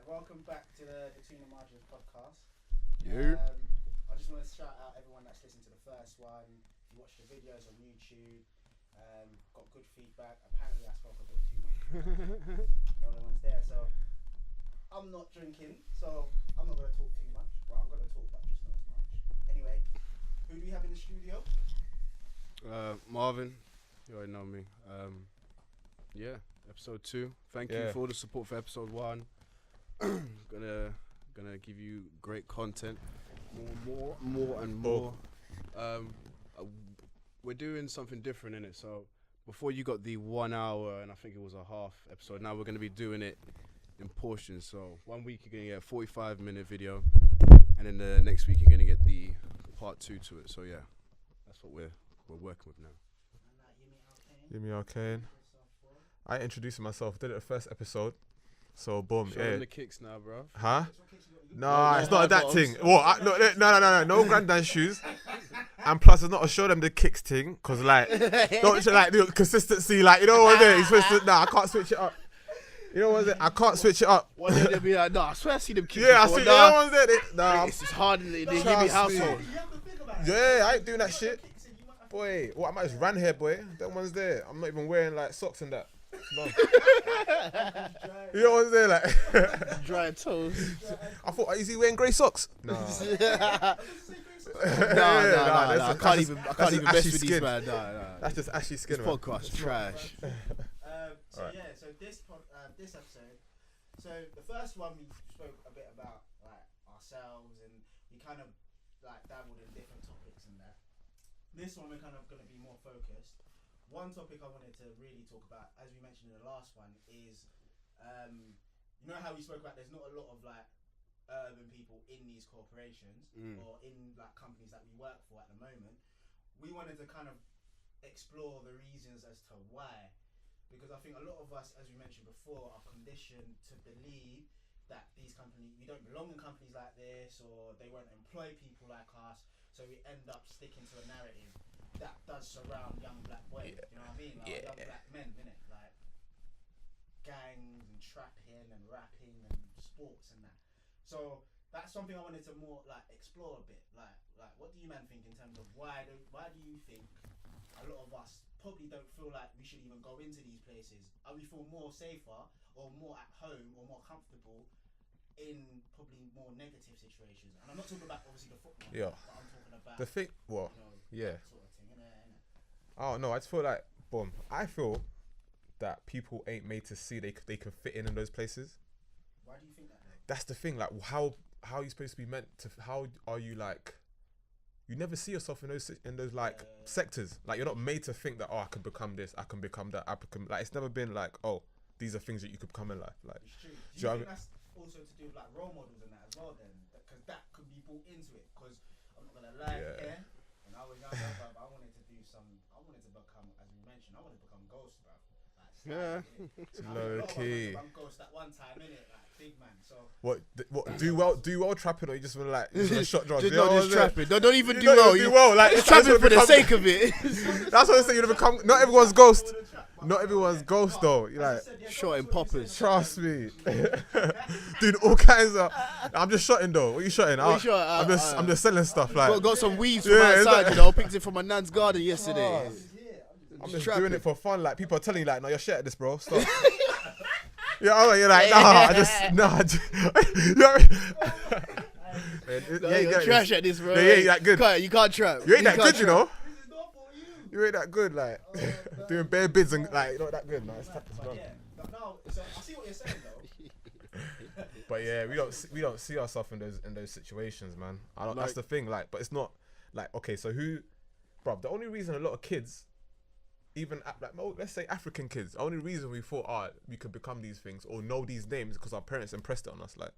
welcome back to the Tuna Margins podcast. Yeah. I just want to shout out everyone that's listened to the first one. If you watched the videos on YouTube, got good feedback. Apparently, I spoke a bit too much. The only ones there, so I'm not drinking, so I'm not going to talk too much. Well, I'm going to talk, but just not as much. Anyway, who do we have in the studio? Marvin, you already know me. Yeah, episode 2. Thank you for all the support for episode 1. gonna give you great content, more and more. We're doing something different in it. So before you got the 1 hour and I think it was a half episode, now we're gonna be doing it in portions. So 1 week you're gonna get a 45-minute video, and then the next week you're gonna get the part 2 to it. So yeah, that's what we're working with now. Yumi Arcane. I introduced myself, did it the first episode. So boom, Show them the kicks now, bro. Huh? No, it's not that thing. Well, no granddad shoes. And plus, it's not a show them the kicks thing, cause like, don't like the consistency, like you know what it is. I can't switch it up. You know what it is? I can't switch it up. One day they'll be like, no, I swear I see them kicks. Yeah, I see. You know what it is? Nah, it's hard in the Yumi household. Yeah, I ain't doing that shit. Boy, what I might just ran here, boy. That one's there. I'm not even wearing like socks and that. No. You know what I'm saying? Like dry toes. I thought, is he wearing grey socks? No. No. I can't even mess with these man. No. That's just ashy skin. This podcast is trash. So this episode. So the first one we spoke a bit about like ourselves, and we kind of like dabbled in different topics and that. This one we're kind of going to be more focused. One topic I wanted to really talk about, as we mentioned in the last one, is you know how we spoke about there's not a lot of like urban people in these corporations or in like companies that we work for at the moment. We wanted to kind of explore the reasons as to why, because I think a lot of us, as we mentioned before, are conditioned to believe that these companies, we don't belong in companies like this, or they won't employ people like us, so we end up sticking to a narrative that does surround young black boys, you know what I mean? Like young black men, innit? Like gangs and trapping and rapping and sports and that. So that's something I wanted to more like explore a bit. Like what do you man think in terms of why do you think a lot of us probably don't feel like we should even go into these places? Are we feel more safer or more at home or more comfortable in probably more negative situations? And I'm not talking about obviously the football, but I'm talking about the thing. What? That sort of thing, innit? Oh no, I just feel like I feel that people ain't made to see they can fit in those places. Why do you think that? That's the thing. Like how are you supposed to be meant to? How are you like? You never see yourself in those like sectors. Like you're not made to think that I can become this, I can become that. Like it's never been like these are things that you could become in life. Like it's true. Do you think that's also to do with like role models and that as well? Then because that could be brought into it. Because I'm not gonna lie, when I was younger, I wanted to become, as we mentioned, I wanted to become Ghost, bro. Like, low key. I'm Ghost at one time, innit? Like big man. So what? Do well trapping, or you just want to like shot drugs? Just not just trapping. Don't even do well. You do well. Like just trapping for the sake of it. That's what I say. You become. Not everyone's Ghost. Not everyone's Ghost though. You like shotting poppers. Trust me. Doing all kinds of. I'm just shotting though. What are you shotting? I'm just selling stuff like. Got some weeds from outside. You know, picked it from my nan's garden yesterday. I'm just doing it for fun. Like people are telling you, like, no, you're shit at this, bro. Stop. You're like, nah. You're trash at this, bro. You ain't that good. You can't trap. You ain't that good, you know. You ain't that good, like doing bare bids and like you're not that good, man. So I see what you're saying though. But yeah, we don't see ourselves in those situations, man. That's the thing, like, but it's not like okay. So bruv, the only reason a lot of kids, even let's say African kids, the only reason we thought we could become these things or know these names because our parents impressed it on us. Like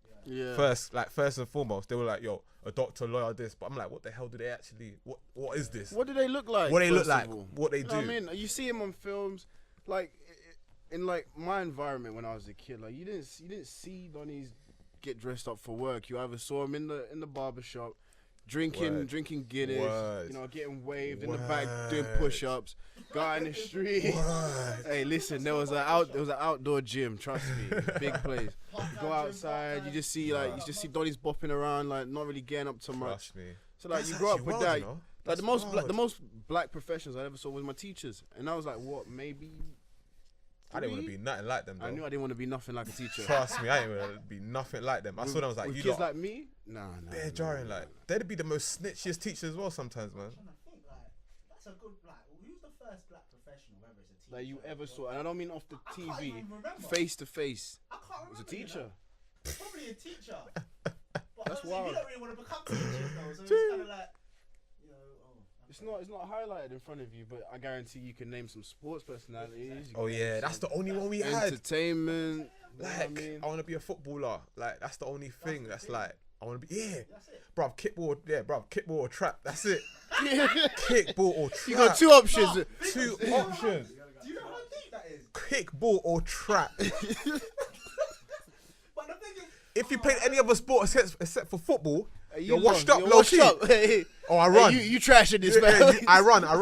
first and foremost, they were like, yo, a doctor, lawyer, this. But I'm like, what the hell do they actually? What is this? What do they look like? What they look like? What they do? I mean, you see them on films, like in like my environment when I was a kid. Like you didn't see Donnies get dressed up for work. You either saw them in the barber shop, drinking Guinness, Word. you know, getting waved in the back, doing push-ups, go out in the street. Hey, listen, there was an outdoor gym. Trust me, big place. You go outside, you just see Donnies bopping around, like not really getting up to much. Trust me. So like That's you grow up actually with wild, that. you know? Like That's the most black professionals I ever saw was my teachers, and I was like, what, maybe? I didn't want to be nothing like them, though. I knew I didn't want to be nothing like a teacher. Trust me, I didn't want to be nothing like them. I saw them, I was like, with you kids lot, like me, nah. they're jarring. Like, they'd be the most snitchiest teachers as well sometimes, man. I'm trying to think, like, that's a good, like, who's the first black professional, whether it's a teacher? That you ever saw, and I don't mean off the I can't TV, even remember. face to face. I can't It was a remember, you teacher. know. Probably a teacher. But That's obviously wild. we don't really want to become teachers, though, so it's kind of like, you know, It's not highlighted in front of you, but I guarantee you can name some sports personalities. You Oh can name yeah, that's some the only one we had. entertainment. You know what I Like, mean? I want to be a footballer. Like, that's the only thing. the That's thing. like, I want to be. Yeah, That's it. bruv, kickball or trap. That's it. Kickball or trap. You got two options. Two options. Do you know how deep that is? Kickball or trap. But the thing is, If you played any other sport except for football, You you're washed up, You're low washed key. up. Hey, Oh, I run. you trashing this, Yeah, man. I run. All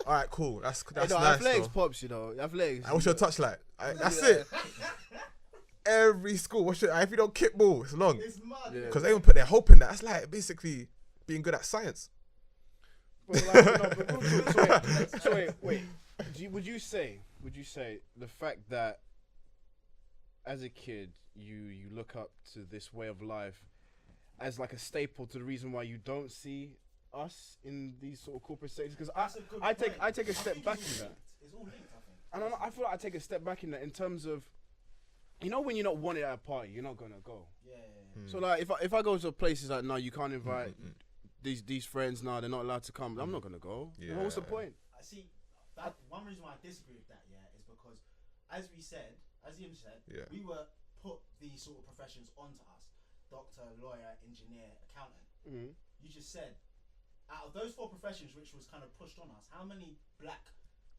right, cool. That's Hey, no, nice. athletics Though. pops, you know. Athletics. And what's your touch like? That's it. Every school. If you don't kickball, it's long. it's mad. Yeah. Because they even put their hope in that. That's like basically being good at science. But like, no, but real talk, so wait. Would you say the fact that as a kid you look up to this way of life as like a staple to the reason why you don't see us in these sort of corporate sectors? Because That's a good I take point. a step think back it's in all that. linked. It's all linked, I think. And I feel like I take a step back in that in terms of, you know, when you're not wanted at a party, you're not gonna go. Yeah. So like if I go to places like, no, you can't invite these friends, no, they're not allowed to come, I'm not gonna go. Yeah. What's the point? I see. That one reason why I disagree with that, yeah, is because, as Ian said, Yeah. we were put these sort of professions onto us: doctor, lawyer, engineer, accountant. Mm-hmm. You just said, out of those four professions, which was kind of pushed on us, how many black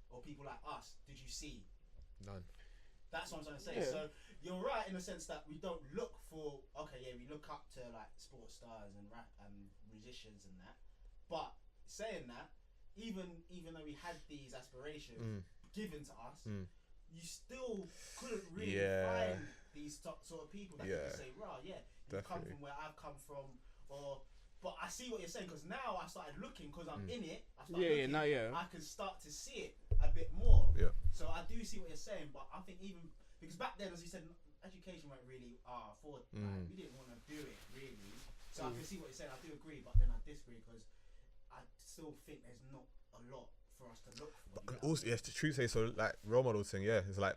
or people like us did you see? None. That's what I'm trying to say. Yeah. So you're right in the sense that we don't look for. Okay, yeah, we look up to like sports stars and rap and musicians and that. But saying that, even though we had these aspirations given to us, you still couldn't really find these sort of people that could say, "Rah, yeah, you come Definitely. from where I've come from," or. But I see what you're saying, because now I started looking, because I'm in it. I started looking, I can start to see it a bit more. Yeah. So I do see what you're saying, but I think even because back then, as you said, education went really forward. Like, we didn't want to do it really. So I can see what you're saying. I do agree, but then I disagree because I still think there's not a lot for us to look for. And also, yes, to true say so. Like role model thing, yeah, it's like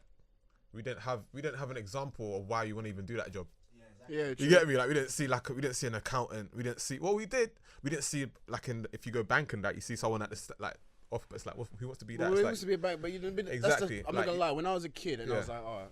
we didn't have an example of why you want to even do that job. Yeah, You get me? Like we didn't see an accountant. We didn't see. Well, we did. We didn't see like if you go banking that you see someone at the like off. It's like who wants to be that? Well, It's it like, wants to be a bank, but you didn't. Exactly, I'm like, not gonna lie. When I was a kid and I Yeah. was like, oh,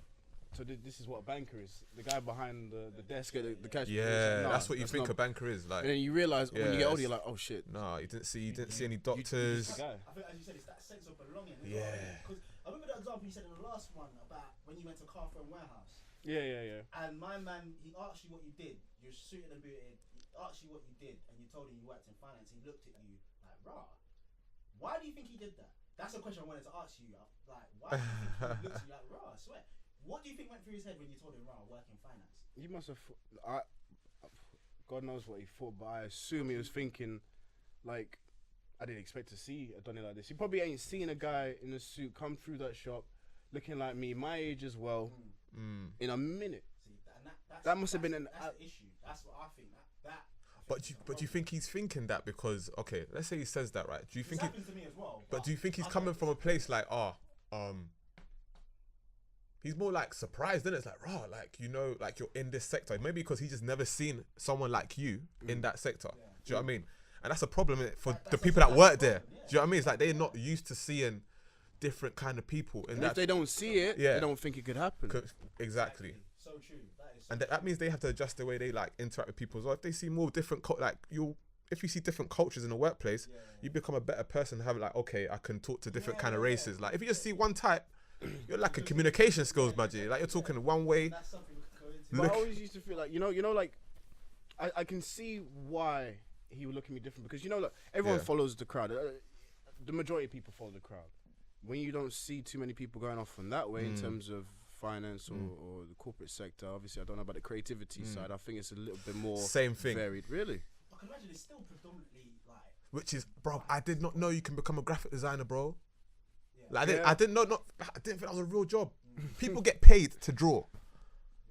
so this is what a banker is. The guy behind the desk at the cash. yeah, Nah, that's what you think not. a banker is. Like, And then you realize when you Yeah, get older, it's- you're like, oh shit. no, you didn't see any You doctors. just a guy. I think, as you said, it's that sense of belonging. Yeah. Because I remember the example you said in the last one about when you went to Carrefour and Warehouse. Yeah. And my man, he asked you what you did. You're suited and booted. He asked you what you did, and you told him you worked in finance. He looked at you like, rah. Why do you think he did that? That's a question I wanted to ask you. Like, why do you think he looked at you like, rah? I swear. What do you think went through his head when you told him, rah, I work in finance? He must have. God knows what he thought, but I assume he was thinking, like, I didn't expect to see a Donny like this. He probably ain't seen a guy in a suit come through that shop, looking like me, my age as well, in a minute. See, that's, That must have been an. That's the issue. That's what I think. But do you think he's thinking that because okay, let's say he says that, right? Do you think This happens to me as well. But do you think he's coming from a place like he's more like surprised, isn't it? It's like, rah, like, you know, like you're in this sector. Maybe because he's just never seen someone like you in that sector. Do you know what I mean? And that's a problem innit, for the people that work there. Do you know what I mean? It's like they're not used to seeing different kind of people. And if they don't see it, they don't think it could happen. Exactly. So true. That is. And that means they have to adjust the way they like interact with people as well. If they see more different, if you see different cultures in the workplace, you become a better person. Having like, okay, I can talk to different kind of races. Like if you just see one type, you're like a communication skills, budgie. Like you're talking one way. That's something we could go into. But I always used to feel like, you know, like I can see why he would look at me different because look, everyone follows the crowd. The majority of people follow the crowd. When you don't see too many people going off in that way in terms of finance or the corporate sector, obviously I don't know about the creativity side. I think it's a little bit more same thing. Varied. Really? I can imagine it's still predominantly like. Which is, bro, I did not know you can become a graphic designer, bro. Yeah. Like, I didn't think that was a real job. People get paid to draw.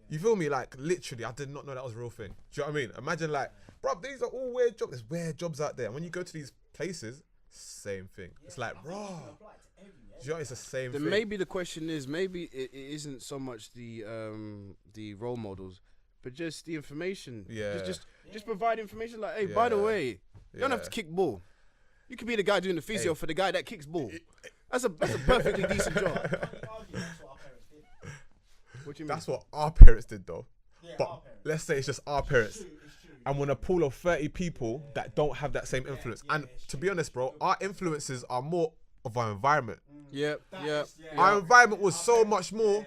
You feel me? Like, literally, I did not know that was a real thing. Do you know what I mean? Imagine, like, bro, these are all weird jobs. There's weird jobs out there. And when you go to these places, same thing. It's like, bro. Do you know, it's the same thing. Maybe the question is, maybe it isn't so much the role models, but just the information. Yeah. Just provide information. Like, hey, by the way, you don't have to kick ball. You could be the guy doing the physio for the guy that kicks ball. That's a perfectly decent job. What do you mean? That's what our parents did, though. Yeah, but let's say it's just our parents. It's true. And when a pool of 30 people that don't have that same influence. And to be honest, bro, our influences are more of our environment. Yeah. Our environment was so much more.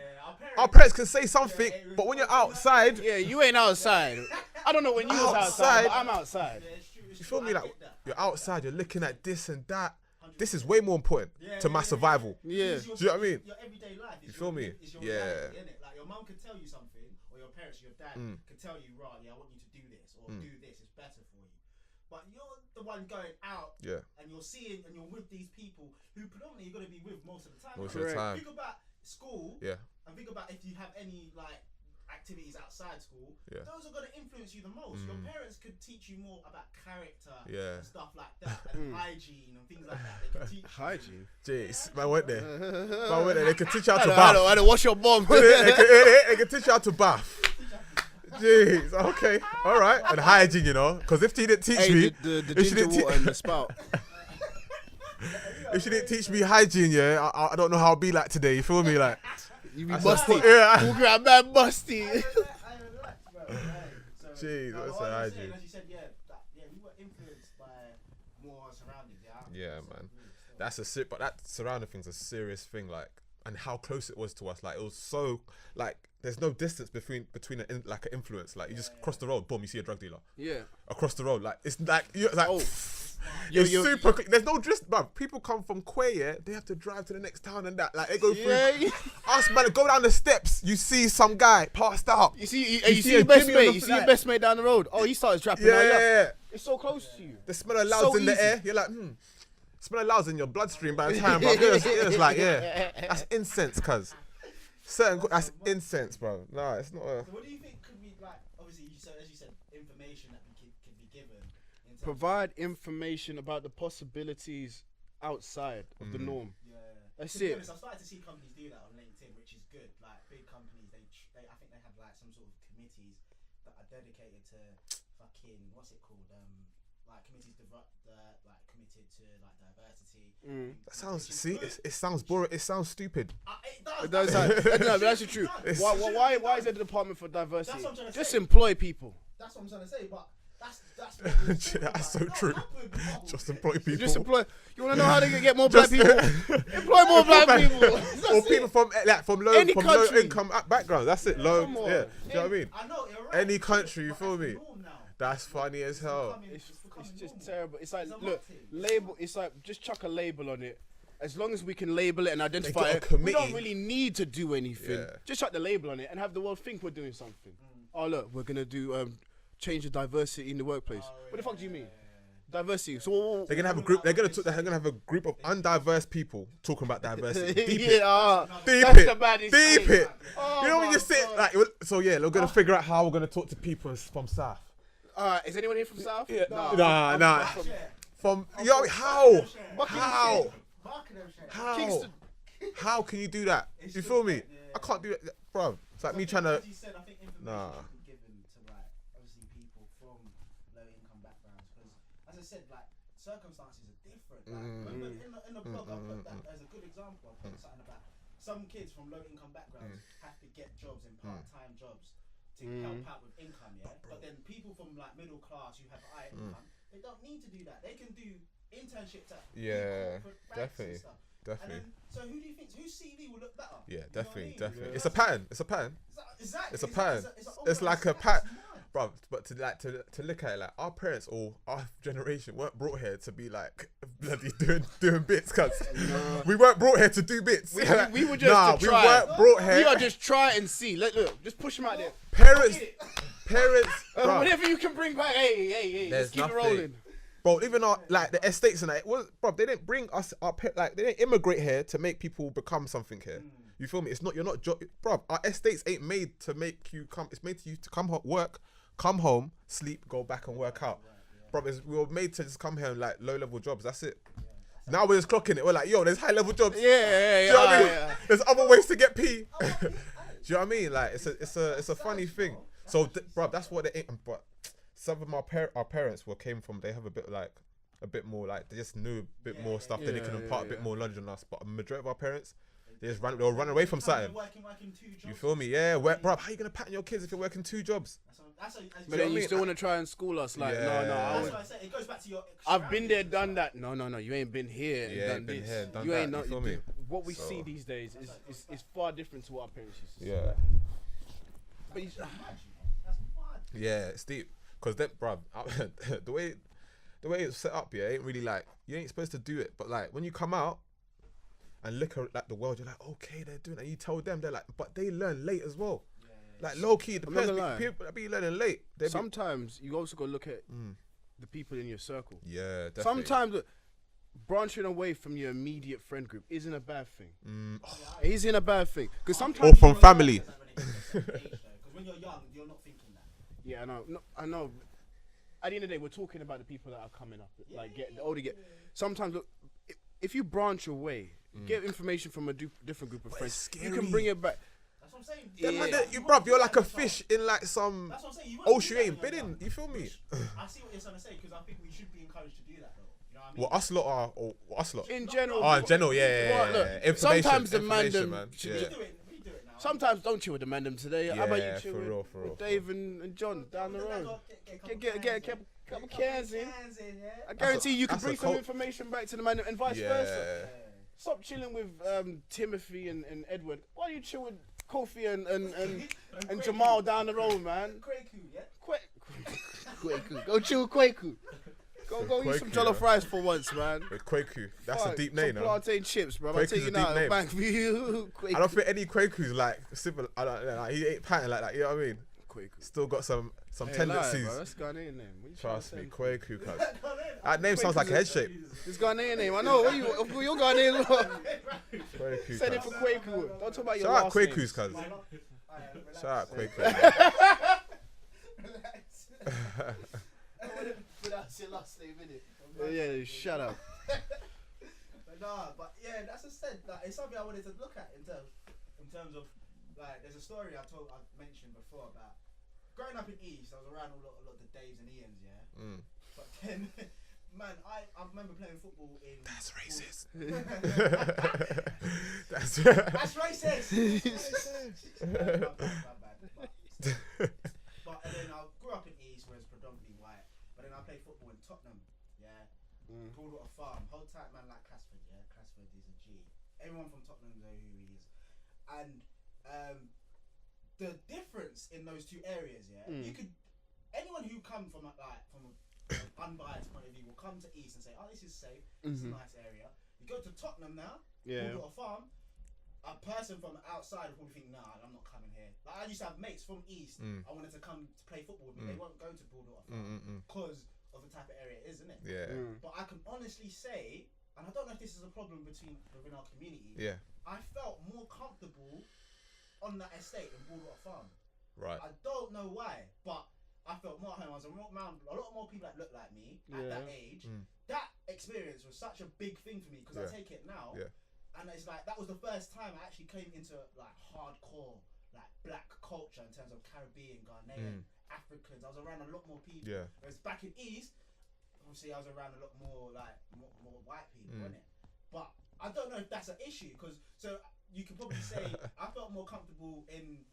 Our parents can say something, but when you're outside, you ain't outside. I don't know when you was outside, but I'm outside. You feel me? Like, you're outside, you're looking at this and that. This is way more important to my survival. Yeah. Do you know what I mean? Your everyday life. You feel me? Yeah. Like, your mum could tell you something, or your parents, your dad could tell you, right, I want you to do this, or do this, it's better for you. But you're the one going out, and you're seeing, and you're with these people who predominantly you're going to be with most of the time. Most of the time. Think about school, and think about if you have any, like, activities outside school, those are going to influence you the most. Your parents could teach you more about character and stuff like that, and hygiene and things like that. They can teach hygiene. Jeez, man went there. They could teach you how to bath. I don't wash your bum. They can teach you how to bath. Jeez, okay, all right. And hygiene, because if she didn't teach me, the ginger water and the spout. If she didn't teach me hygiene, I don't know how I'll be like today. You feel me? Like, you be busty. Yeah. Grab man busty. Jeez, what's that hygiene? As you said, we were influenced by more surroundings. Yeah, man. That's but that surrounding thing's a serious thing. Like, and how close it was to us. Like, it was so, like, there's no distance between an influence. Like, you just cross the road, boom, you see a drug dealer. Yeah. Across the road, like, it's like it's super quick. There's no drift, bruv. People come from Quay, they have to drive to the next town and that. Like, they go through. Us, man, go down the steps. You see some guy passed out. You see your best mate. You see your best mate down the road. Oh, he started trapping. Yeah. It's so close to you. The smell of louds in the air. You're like, smell of louds in your bloodstream by the time, bro. It's like, that's incense, cuz. That's incense, bro. Nah, it's not. So what do you think could be, like, obviously, as you said, information that could be given? Provide information about the possibilities outside of the norm. Yeah. That's to be it. honest, I've started to see companies do that on LinkedIn, which is good. Like, big companies, I think they have, like, some sort of committees that are dedicated to fucking, what's it called? Like, committees committed to, like, diversity. That sounds. It sounds boring. It sounds stupid. It does. No, but that's true. Why is there the Department for Diversity? That's what I'm trying to Just say. employ people. That's what I'm trying to say, but that's That's so true. Just employ people. Just employ. You want to know how they can get more black people? Employ more black people. Or people from low income backgrounds. That's it. Low. Come on. Yeah. Do you know what I mean? I know, you're right. Any country, you feel me? That's funny as hell. It's just terrible. It's like, look, label. It's like, just chuck a label on it. As long as we can label it and identify it, we don't really need to do anything. Yeah. Just chuck the label on it and have the world think we're doing something. Oh, look, we're gonna do change the diversity in the workplace. What the fuck do you mean? Diversity. So They're gonna have a group. They're gonna have a group of undiverse people talking about diversity. Deep it. Deep it. Oh, You know when you sit like, so yeah, we're gonna figure out how we're gonna talk to people from South. Is anyone here from South? Yeah. No. Nah. From how? Kingston. How can you do that? You feel me? I can't do that, bro. It's like me trying to. As you said, I think information should be given to, like, obviously people from low income backgrounds, because, as I said, like, circumstances are different. Like, in the blog, I put that as a good example. I put something about some kids from low income backgrounds have to get jobs in part-time jobs to help out with income, But then people from, like, middle class who have high income, they don't need to do that. They can do internships at corporate banks and stuff. Definitely. And then, so who do you think? Whose CV will look better? Yeah, You know what I definitely, mean? definitely. It's a pattern. Exactly. It's a pattern. It's It's like a pattern. Bruv, but to look at it, like our parents or our generation weren't brought here to be like bloody doing bits, cuz we weren't brought here to do bits. We were just to try. We weren't brought here. We are just try and see. Look, just push them out there. Parents, bruv, whatever you can bring back. Hey, let's keep it rolling. Bro, even our like the estates and that, bro, they didn't bring us they didn't immigrate here to make people become something here. You feel me? It's not bro. Our estates ain't made to make you come. It's made to you to come work, come home, sleep, go back and work out. Bro, we were made to just come here and like low level jobs. That's it. Now we're just clocking it. We're like, yo, there's high level jobs. Yeah. Do you know what I mean? There's other ways to get P. Do you know what I mean? Like it's a funny thing. So, bro, that's what they. But some of our parents came from. They have a bit more like they just knew a bit more stuff. Then they can impart a bit more knowledge on us. But a majority of our parents, they'll run away from something. Working 2 jobs. You feel me? Yeah, bro. How you gonna pattern your kids if you're working 2 jobs? But then you still want to try and school us, like, no. That's what I said. It goes back to your. I've been there, done that. No. You ain't been here. Yeah, and done been this. here, done you that. ain't not. You feel me? What we see these days is far different to what our parents used to see. Yeah. But Yeah, it's deep. Cause then, bruv, the way it's set up, ain't really like you ain't supposed to do it. But like when you come out and look at like the world, you're like, okay, they're doing it. And you tell them, they're like, but they learn late as well. Like low key, the people that be learning late. Sometimes you also got to look at the people in your circle. Yeah, definitely. Sometimes branching away from your immediate friend group isn't a bad thing. It isn't a bad thing because sometimes or from family. Because when you're young, you're not thinking that. Yeah, I know. At the end of the day, we're talking about the people that are coming up. The older get. Sometimes, look, if you branch away, get information from a different group of friends, you can bring it back. That's what I'm saying. You're like a fish in like some That's what I'm saying. ocean you ain't been in. You feel me? I see what you're trying to say because I think we should be encouraged to do that though. You know what I mean? Well, us lot are, or us lot. In general. Oh, in general, yeah. Look, Information, sometimes the information, man We do it now. Sometimes don't chill with the man them today. How about you Yeah, chill for with, real, with Dave and John down the road? Get a couple cans in. I guarantee you can that's a bring some cult. information back to the man and vice versa. Stop chilling with Timothy and Edward. Why do you chill with Kofi and Jamal down the road, man? Kwaku, yeah? Kwaku. Go chill with Kwaku. Go eat some jollof rice for once, man. Kwaku. That's a deep name, some no? plantain chips, bro. I'll Kwaku's tell a you deep now. name. Bank for you. I don't think any Kwaku's like similar. I don't know. Like, he ain't pattern like that. You know what I mean? Kwaku. Still got some Hey, tendencies. bro. That's Ghanaian name. What you Trust trying me, to say? Kwaku. Cuz that name sounds like a head shape. This Ghanaian name. I know. What you Ghanaian? Kwaku. Said it for cuz. Kwaku. Don't talk about your Shout out last Kwaku's, names. cuz. Shout out Kwaku. That's your last name, innit? Yeah, shut up. But yeah, that's a said. Like, it's something I wanted to look at in terms of like, there's a story I mentioned before about growing up in East. I was around a lot of the Daves and Ians, yeah. But then, man, I remember playing football in. That's racist. That's racist. My bad. But and then I grew up in East, where it's predominantly white. But then I played football in Tottenham, yeah. Broadwater Farm. Hold tight, man, like Casford, yeah. Casford is a G. Everyone from Tottenham knows who he is. And the difference in those two areas, yeah, you could anyone who come from an unbiased point of view will come to East and say, oh, this is safe, this is a nice area. You go to Tottenham now, Broadwater Farm, a person from outside will probably think, nah, I'm not coming here. Like, I used to have mates from East, I wanted to come to play football with me, they won't go to Broadwater Farm because of the type of area it is, isn't it? Yeah. But I can honestly say, and I don't know if this is a problem within our community, I felt more comfortable on that estate in Broadwater Farm. Right. I don't know why, but I felt more at home. I was around a lot more people that looked like me at that age. That experience was such a big thing for me because I take it now, and it's like that was the first time I actually came into like hardcore like black culture in terms of Caribbean, Ghanaian, Africans. I was around a lot more people. Yeah. Whereas back in East, obviously I was around a lot more like more white people, wasn't it? But I don't know if that's an issue because you could probably say I felt more comfortable in,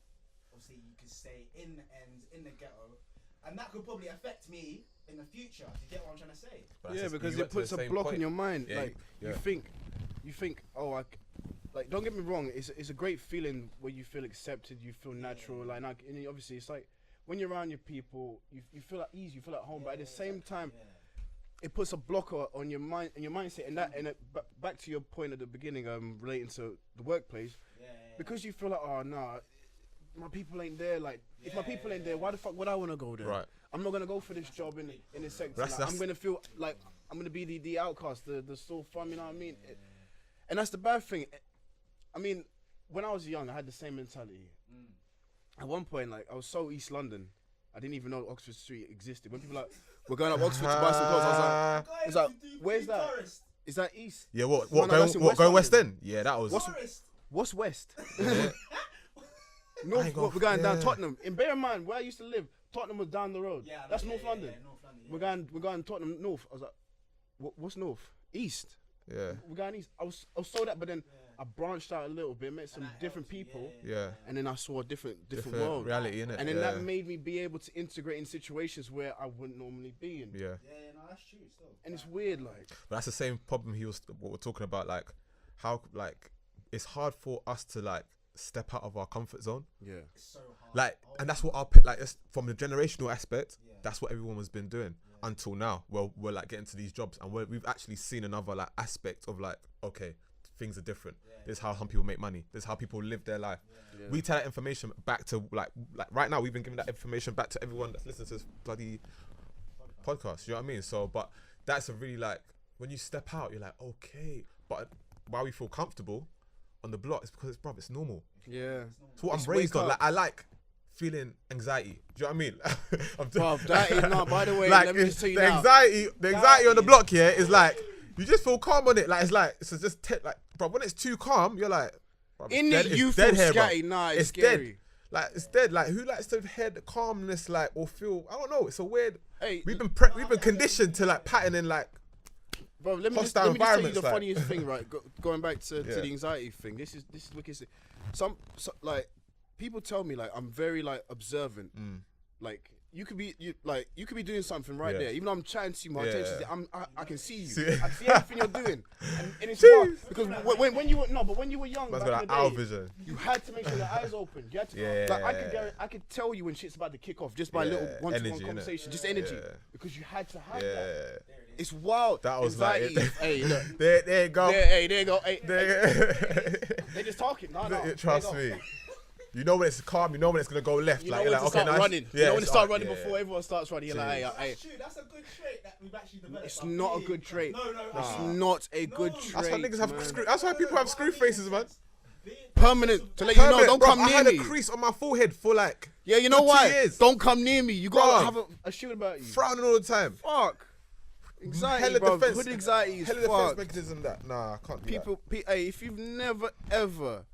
obviously you could say in the ends, in the ghetto, and that could probably affect me in the future. Do you get what I'm trying to say? Yeah, because it puts a block in your mind. Yeah, like you think, oh, like don't get me wrong, it's a great feeling where you feel accepted, you feel natural. Like, and obviously it's like when you're around your people, you feel like easy, you feel like home, but at the same time, it puts a blocker on your mind and your mindset. And back to your point at the beginning, relating to the workplace, because you feel like, oh no, my people ain't there. Like, if my people ain't there, why the fuck would I want to go there? Right. I'm not gonna go for this job in this sector. Like, I'm gonna feel like I'm gonna be the outcast, the still fun. You know what I mean? And that's the bad thing. I mean, when I was young, I had the same mentality. At one point, like, I was so East London, I didn't even know Oxford Street existed. When people like, we're going up Oxford to buy some clothes, I was like, where's that? Is that East? Yeah, what No, going West End? Yeah, that was. What's West? Yeah. North, we're going down Tottenham. And bear in mind, where I used to live, Tottenham was down the road. Yeah, that's North London. North London. We're going Tottenham North. I was like, what's North? East. Yeah. We're going East. I was so that, but then I branched out a little bit, met some different people. Yeah. And then I saw a different world. Reality, innit? And then that made me be able to integrate in situations where I wouldn't normally be in. Yeah. No, that's true still. And it's weird, like. But that's the same problem what we're talking about, like, how, like, it's hard for us to, like, step out of our comfort zone. Yeah. It's so hard. Like, and that's what from the generational aspect, that's what everyone has been doing until now. Well, we're like getting to these jobs, and we've actually seen another like aspect of like, okay, things are different. This is how some people make money. This is how people live their life. We tell that information back to like right now. We've been giving that information back to everyone that's listening to this bloody podcast. You know what I mean? So, but that's a really like when you step out, you're like, okay. But why we feel comfortable on the block is because it's normal. Yeah. It's what I'm raised on. Like, I like feeling anxiety. Do you know what I mean? By the way, like, let me just tell you the now. anxiety on the block here is like, you just feel calm on it. Like, it's just like, bro, when it's too calm, you're like, bro, you feel scatty. Nah, it's scary. Dead. Like, it's dead. Like, who likes to hear the calmness, like, or feel, I don't know, it's a weird, we've been conditioned to like pattern in like, bro, let me just tell you the funniest thing, right? Going back to the anxiety thing. This is wicked. Some like people tell me like I'm very like observant. Like you could be doing something right there. Even though I'm chatting to you, my attention's there, I can see you. I see everything you're doing, and it's wild because when you were young, back in the day, vision. you had to make sure your eyes open. You had to, I could tell you when shit's about to kick off just by a little one-to-one conversation, just energy, because you had to have that. It's wild. That was anxiety. like, hey, look. There you go. There you go. Hey, they're just talking. No. Trust me. You know when it's calm. You know when it's gonna go left. You like, know when you're to like, start running. Yeah, you know when to start running before everyone starts running. You're like, hey. That's true. That's a good trait that we've actually developed. It's not a good trait. No. It's not a good trait. That's why niggas have. That's why people have screw faces, man. Permanent. To let you know, don't come near me. I had a crease on my forehead for like. Yeah, you know why? 2 years. Don't come near me. You gotta have a shield about you. Frowning all the time. Fuck. Anxiety, bro. Good anxiety is hella defense mechanism that. Nah, I can't do that. Hey, if you've never ever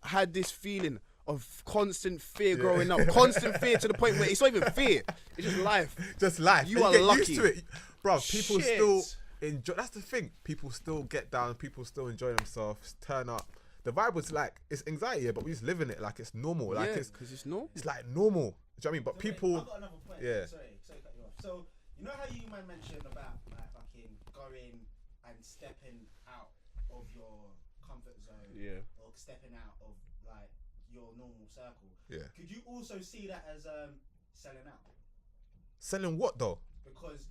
had this feeling of constant fear growing up, constant fear to the point where it's not even fear, it's just life. Just life. You are lucky. Used to it. Bro, people still enjoy. That's the thing. People still get down. People still enjoy themselves. Turn up. The vibe was like, it's anxiety, but we just live in it like it's normal. Like because it's normal. It's like normal. Do you know what I mean? But people. I've got another point. Yeah. Sorry, cut you off. So you know how you man mentioned about like fucking going and stepping out of your comfort zone, or stepping out of like your normal circle. Yeah. Could you also see that as selling out? Selling what though? Because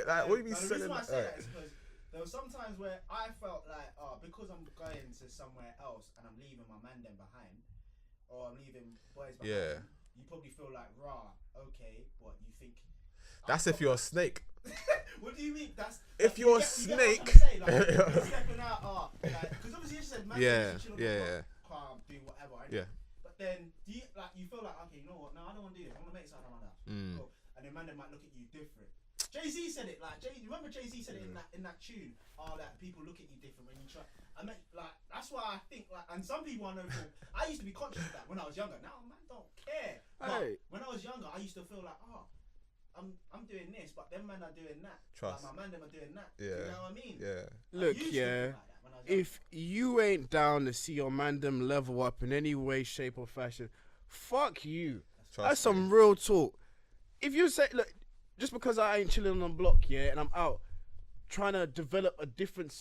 like, what do you mean selling? The reason why I say that is because there were some times where I felt like, because I'm going to somewhere else and I'm leaving my man them behind, or I'm leaving boys behind. You probably feel like, okay, what you think? That's if you're a snake. What do you mean? That's if you're a snake. Stepping out, because obviously you just said, man, calm, do whatever. Right? Yeah. But then, do you feel like, okay, you know what? No, I don't want to do this. I want to make it sound like that. Cool. And then man, they might look at you different. Jay-Z said it, like, you remember Jay-Z said it in that tune, that people look at you different when you try. I mean, like, that's why I think, like, and some people I know I used to be conscious of that when I was younger. Now, man, don't care. But when I was younger, I used to feel like, I'm doing this, but them men are doing that. Trust. Like, my man them are doing that. Yeah. You know what I mean? Yeah. Look, if you ain't down to see your man them level up in any way, shape, or fashion, fuck you. That's some real talk. If you say, look, just because I ain't chilling on the block, and I'm out trying to develop a different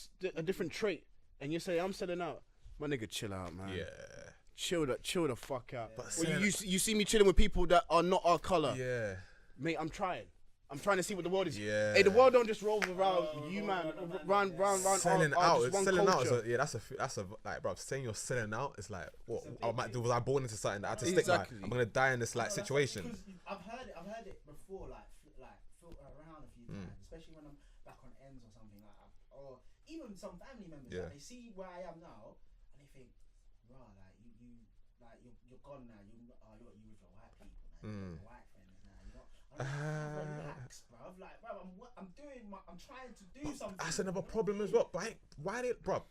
trait, and you say I'm selling out, my nigga, chill out, man. Yeah. chill the fuck out. But Well, you see me chilling with people that are not our color. Yeah. Mate, I'm trying to see what the world is. Yeah. Hey, the world don't just roll around you, man. Round. Selling our out, just one selling out. culture. That's a like, bro. Saying you're selling out is like, what I might do. Was I born into something that I had to stick by? Exactly. I'm gonna die in this like situation. I've heard it before, like filter around a few times, especially when I'm back on ends or something like that, or even some family members. Yeah. Like, they see where I am now, and they think, "Wow, like you like you're gone now. You with your white people now. You're white friends now. You're not." Relax, bruv. Like, bruv, I'm trying to do something. That's another problem as well. But why did, bro?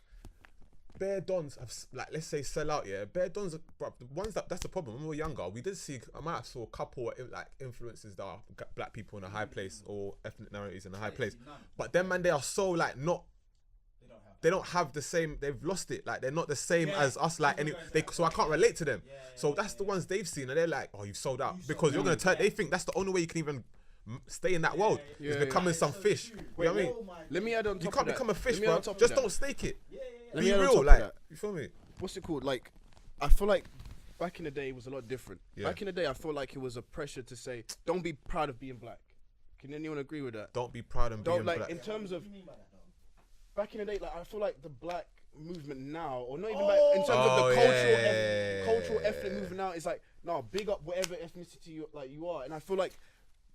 Bare dons have, like, let's say sell out. Yeah, bare dons, bro. The ones that's the problem. When we were younger, we did see. I might have saw a couple of, like, influences that are black people in a high place or ethnic minorities in a high place. But them, man, they are so like not. They don't have the same. They've lost it. Like, they're not the same as us. Like, so I can't relate to them. So that's the ones they've seen, and they're like, "Oh, you've sold out," because you're gonna turn. They think that's the only way you can even stay in that world. Is becoming some fish. You know what I mean? Let me add on top You can't of become a fish, Let me bro. add on top of Just that. don't stake it. Let Be me add on top real, of like, that. you feel me? What's it called? Like, I feel like back in the day it was a lot different. Yeah. Back in the day, I feel like it was a pressure to say, "Don't be proud of being black." Can anyone agree with that? Don't be proud and being Don't like black. in terms of What do you mean by that, though? back in the day. Like, I feel like the black movement now, or not even back in terms of Oh, the yeah. cultural ethnic movement now, it's like, no, big up whatever ethnicity you are. And I feel like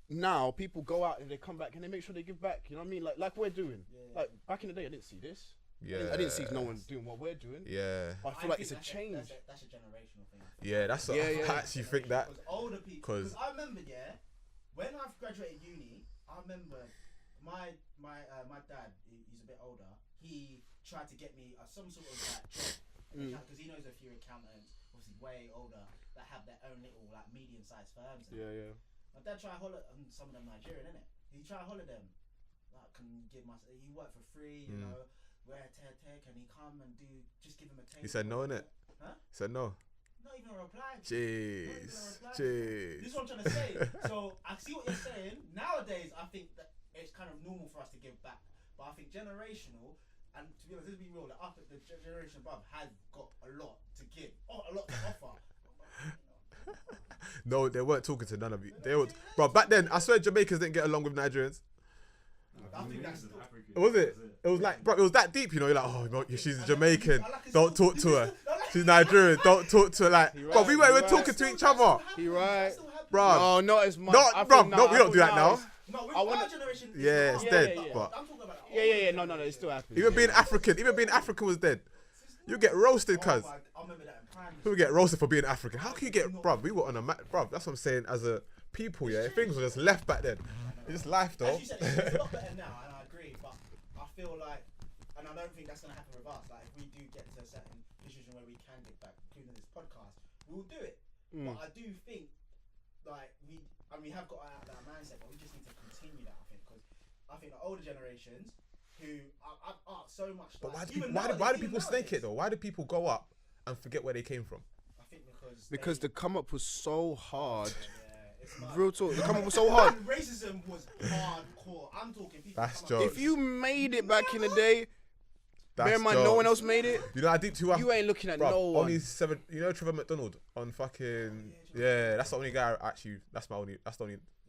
now people go out and they come back and they make sure they give back. You know what I mean? Like we're doing. Like back in the day, I didn't see this. I didn't see no one doing what we're doing. Yeah. I feel like it's a change. That's a generational thing. Yeah, that's what I actually think that. Because older people. Because I remember, when I've graduated uni, I remember my dad. He's a bit older. He tried to get me some sort of like job because he knows a few accountants, obviously way older, that have their own little like medium-sized firms. Yeah. My dad tried holler, some of them Nigerian, innit? He tried holler them. Like, can give my. He worked for free, you know. Where can he come and just give him a taste? He said no, innit? Huh? He said no. Not even a reply. Jeez. This is what I'm trying to say. So I see what you're saying. Nowadays, I think that it's kind of normal for us to give back, but I think generational, and to be honest, let's be real, the generation above has got a lot to give, a lot to offer. No, they weren't talking to none of you. They were, bro. Back then, I swear Jamaicans didn't get along with Nigerians. I think that's Was it? It was like, bro, it was that deep, you know. You're like, oh, no, she's Jamaican. Don't talk to her. She's Nigerian. Don't talk to her. Like, bro, we weren't even talking to each other, He right. bro. No, not as much. Not, bro. No, we don't do that now. no, with our generation. Yeah, it's dead. But I'm talking about. Yeah. No, it still happens. even being African was dead. You get roasted, cuz. I remember that in primary. Who get roasted for being African? How can you get, bro? We were on a bro. That's what I'm saying. As a people, yeah, things were just left back then. It's just life, though. As you said, it's a lot better now, and I agree. But I feel like, and I don't think that's gonna happen with us. Like, if we do get to a certain position where we can get back, including this podcast, we'll do it. But I do think, like, we have got out of that mindset, but we just need to continue that. I think because I think the older generations who are so much. But like, why do people snake it though? Why do people go up and forget where they came from? I think Because the come up was so hard. it's mad. Real talk, the come up was so hard. And racism was hardcore. I'm talking people. That's come up- jokes. If you made it back in the day, That's bear in mind no jokes. one else made it. You know how deep too. You ain't looking at Bruv, no one. only 7. You know Trevor McDonald on fucking. Yeah, that's the only guy actually. That's the only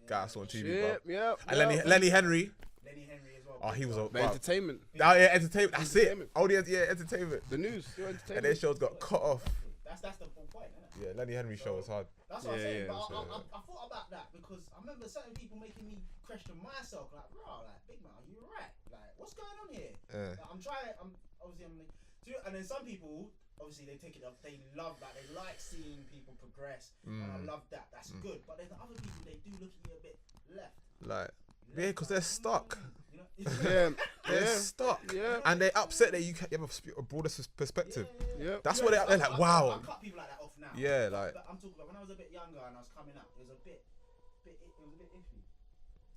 guy I saw on TV, bro. Yeah. And Lenny Henry. Lenny Henry as well. Oh, he was a. The Bruv. entertainment, Oh yeah, entertainment. That's it. Entertainment. Only entertainment. the news, your And entertainment. their shows got cut off. That's the full point, isn't it? Yeah, Lenny Henry show was hard. That's what I'm saying. But so- I thought about that because I remember certain people making me question myself. Like, bro, like, big man, are you right? Like, what's going on here? Yeah. Like, I'm and then some people, obviously, they take it up. They love that. They like seeing people progress, and I love that. That's good. But then the other people, they do look at you a bit left. Like, yeah, because they're stuck. You know? They're stuck. Yeah. And they're upset that you have a broader perspective. Yeah. That's what they're like, wow. I cut people like that off now. Yeah, like. But I'm talking about when I was a bit younger and I was coming up. It was a bit iffy.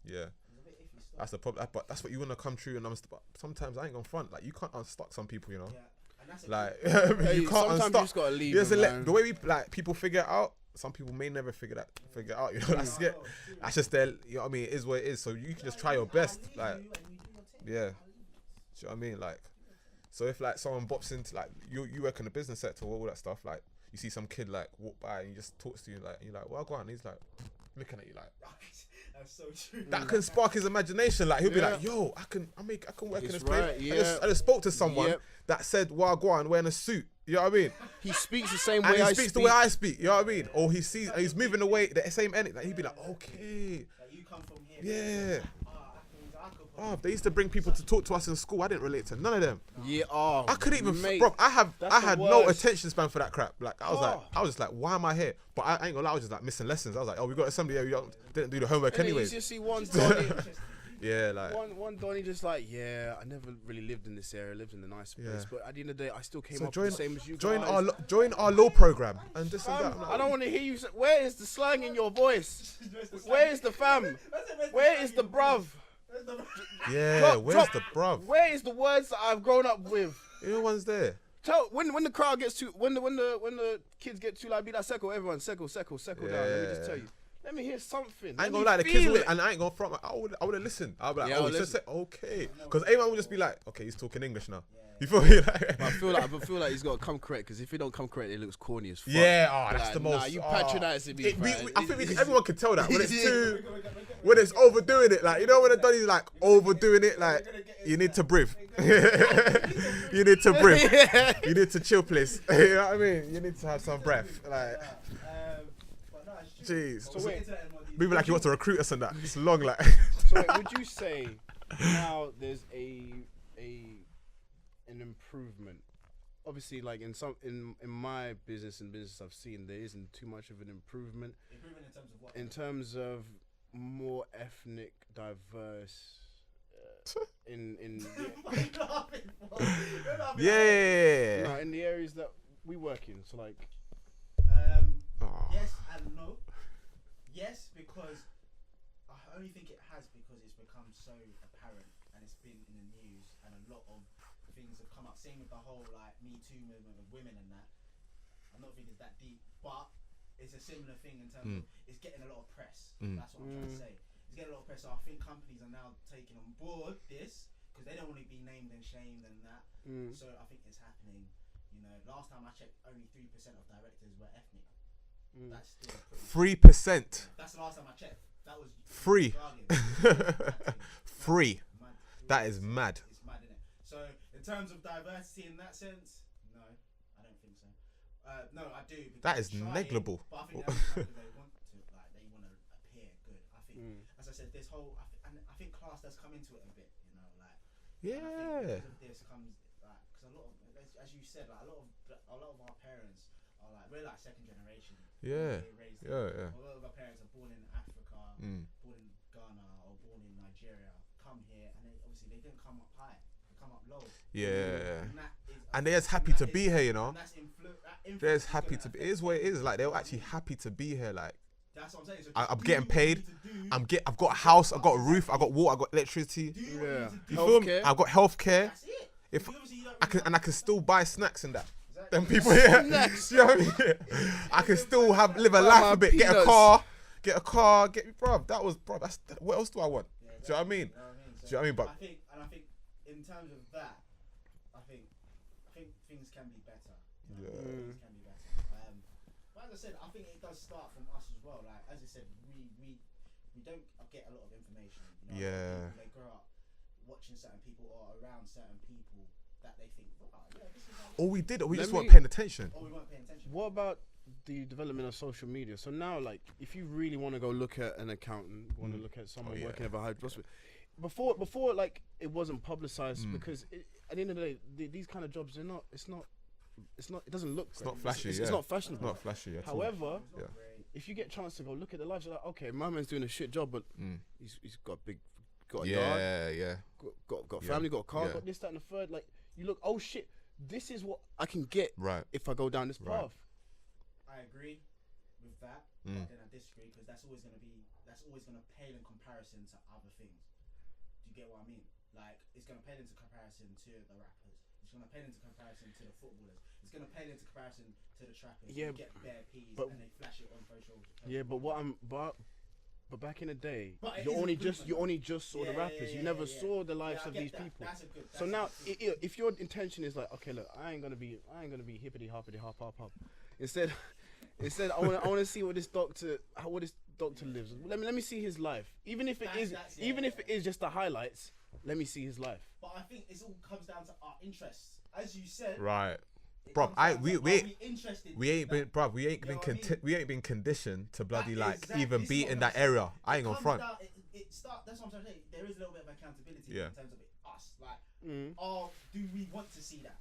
Yeah. It was a bit iffy stuff. That's the problem. But that's what you want to come true. And but sometimes I ain't gonna front. Like, you can't unstuck some people, you know. Yeah. And that's a Like, Hey, you can't sometimes unstuck. you just gotta leave Just them, let- man. the way we like people figure it out. Some people may never figure it out. You know, that's it. That's just their. You know what I mean? It is what it is. So you can just try your best. Like, yeah. Do you know what I mean? Like, so if like someone bops into like you work in the business sector or all that stuff, like you see some kid like walk by and he just talks to you like, you're like, well, go on. And he's like looking at you like. That's so true. That can spark his imagination. Like he'll be like, "Yo, I can work in this place." I just spoke to someone that said, "Well, go on, wearing a suit." You know what I mean? He speaks the same And way he I speaks speak. the way I speak. You know what I mean? Or he's moving away the same energy. Like he'd be like, "Okay, Like you come from here. yeah." I could Oh, they used to bring people to talk to us in school. I didn't relate to none of them. Yeah, oh, I couldn't even, mate, bro. I that's had the no worst. attention span for that crap. Like I was just like, why am I here? But I ain't gonna lie, I was just like missing lessons. I was like, oh, we got assembly. Yeah, we didn't do the homework And then anyways. you just see one Donny, Yeah, like one Donny just like, yeah, I never really lived in this area. I lived in a nice place, Yeah. but at the end of the day, I still came So up with the same as you join guys. join our law program and this and that. I'm like, I don't want to hear you say, where is the slang in your voice? Where is the fam? Where is the bruv? yeah, where's the bruv? Where is the words that I've grown up with? You know one's there. Tell when the crowd gets too when the kids get too like be like settle everyone settle down. Let me just tell you. Let me hear something. I ain't Let gonna me lie, the kids feel would, it. and I ain't gonna front. I would have listened. I'll be like, Yeah, oh, I'll he just listen. said okay, because everyone would just be like, okay, he's talking English now. You feel me? Like, I feel like he's got to come correct because if he don't come correct, it looks corny as fuck. yeah, that's Like, the most. Nah, you patronising me. I think everyone can tell that when it's too, when it's overdoing it. Like you know when the Donny's like overdoing it, like you need to breathe. You need to breathe. You need to chill, please. You know what I mean? You need to have some breath. Like, jeez. So wait, Maybe like you want to recruit us and that. It's long, like. so wait, would you say now there's an improvement? Obviously, like in my business and business I've seen, there isn't too much of an improvement. Improvement in terms of what? In terms of more ethnic, diverse. Yeah. No, in the areas that we work in, so like. Yes and no. Yes, because I only think it has because it's become so apparent and it's been in the news and a lot of things have come up. Same with the whole like Me Too movement with women and that. I'm not thinking it's that deep, but it's a similar thing in terms of it's getting a lot of press. That's what I'm trying to say. It's getting a lot of press. So I think companies are now taking on board this because they don't want to be named and shamed and that. So I think it's happening. You know, last time I checked, only 3% of directors were ethnic. That's still pretty 3%. That's the last time I checked. That was Free. Free. Mad. That is mad. It's mad, isn't it? So in terms of diversity in that sense, no, I don't think so. No, I do. because That is they're trying, negligible. But I think that's because they want to, like, they want to appear good. I think, as I said, this whole, I think class does come into it a bit, you know, like. And I Yeah. think because of this comes, like, because a lot of, as you said, like a lot of our parents are like, we're like second generation. Yeah. They raised Yeah. A lot of our parents are born in Africa, born in Ghana, or born in Nigeria, come here, and obviously they didn't come up high, they come up low. Yeah. And And they're just happy to be here, you know. and that's They're just happy to be. It is what it is. Like they're actually happy to be here. Like That's what I'm saying. So I'm just do getting what you paid. need to do. I've got a house. I've got a roof. I've got water. I've got electricity. Do what you need to do. You feel me? Healthcare. I've got healthcare. That's it. If Obviously you don't I can, and I can still buy snacks and that. Exactly. Them people here. Snacks. You know what I mean? I can still live a Buy life my a bit. Get a peanuts. car. Get me, bruv. That was, bruv. That's what else do I want? Yeah, Do you know what I mean? You know what I mean? Do you know what I mean? But I think in terms of that, I think things can be better. You know? Yeah. Things can be better. But as I said, I think it does start from us as well. Like as I said, we don't get a lot of information. You know? Yeah. They grow up watching certain people or around certain people that they think, oh yeah, this is how all we did, or we Let just me- weren't paying attention. we weren't paying attention. What about the development of social media? So now, like, if you really want to go look at an accountant, want to look at someone yeah. working at a high hospital, before like it wasn't publicized because at the end of the day, these kind of jobs, they're not. It's not. It doesn't look. It's great. not flashy. It's yeah. not fashionable. It's not flashy at all. However, Yeah. if you get a chance to go look at the lives, you're like, okay, my man's doing a shit job, but he's got a yard, Yeah. got Yeah. family, got a car, Yeah. got this, that, and the third. Like, you look, oh shit, this is what I can get Right. if I go down this Right. path. I agree with that, but then I disagree because that's always gonna pale in comparison to other things. Do you get what I mean? Like it's gonna pale into comparison to the rappers. It's gonna pale into comparison to the footballers. It's gonna pale into comparison to the trappers. Yeah, who get bare peas but- and they flash it on social. Yeah, but what I'm But back in the day, But it you is only improvement, just saw the Yeah, rappers. yeah, You never yeah. saw the lives Yeah, I of get these that. people. That's a good. So that's now, a good- if your intention is like, okay, look, I ain't gonna be hippity hoppity hop hop hop. Instead, I want to see what this doctor lives. Let me see his life. Even if it is just the highlights, let me see his life. But I think it all comes down to our interests, as you said. Right. it Bro, comes down to, we are we interested We in ain't been, that? bruv. We ain't You know been, what I mean? we ain't been conditioned to bloody That- like exactly, even this be is in what that I'm saying. area. I ain't gonna Comes front. down- That's what I'm trying to say. There is a little bit of accountability Yeah. in terms of it, us. Like, Mm. do we want to see that?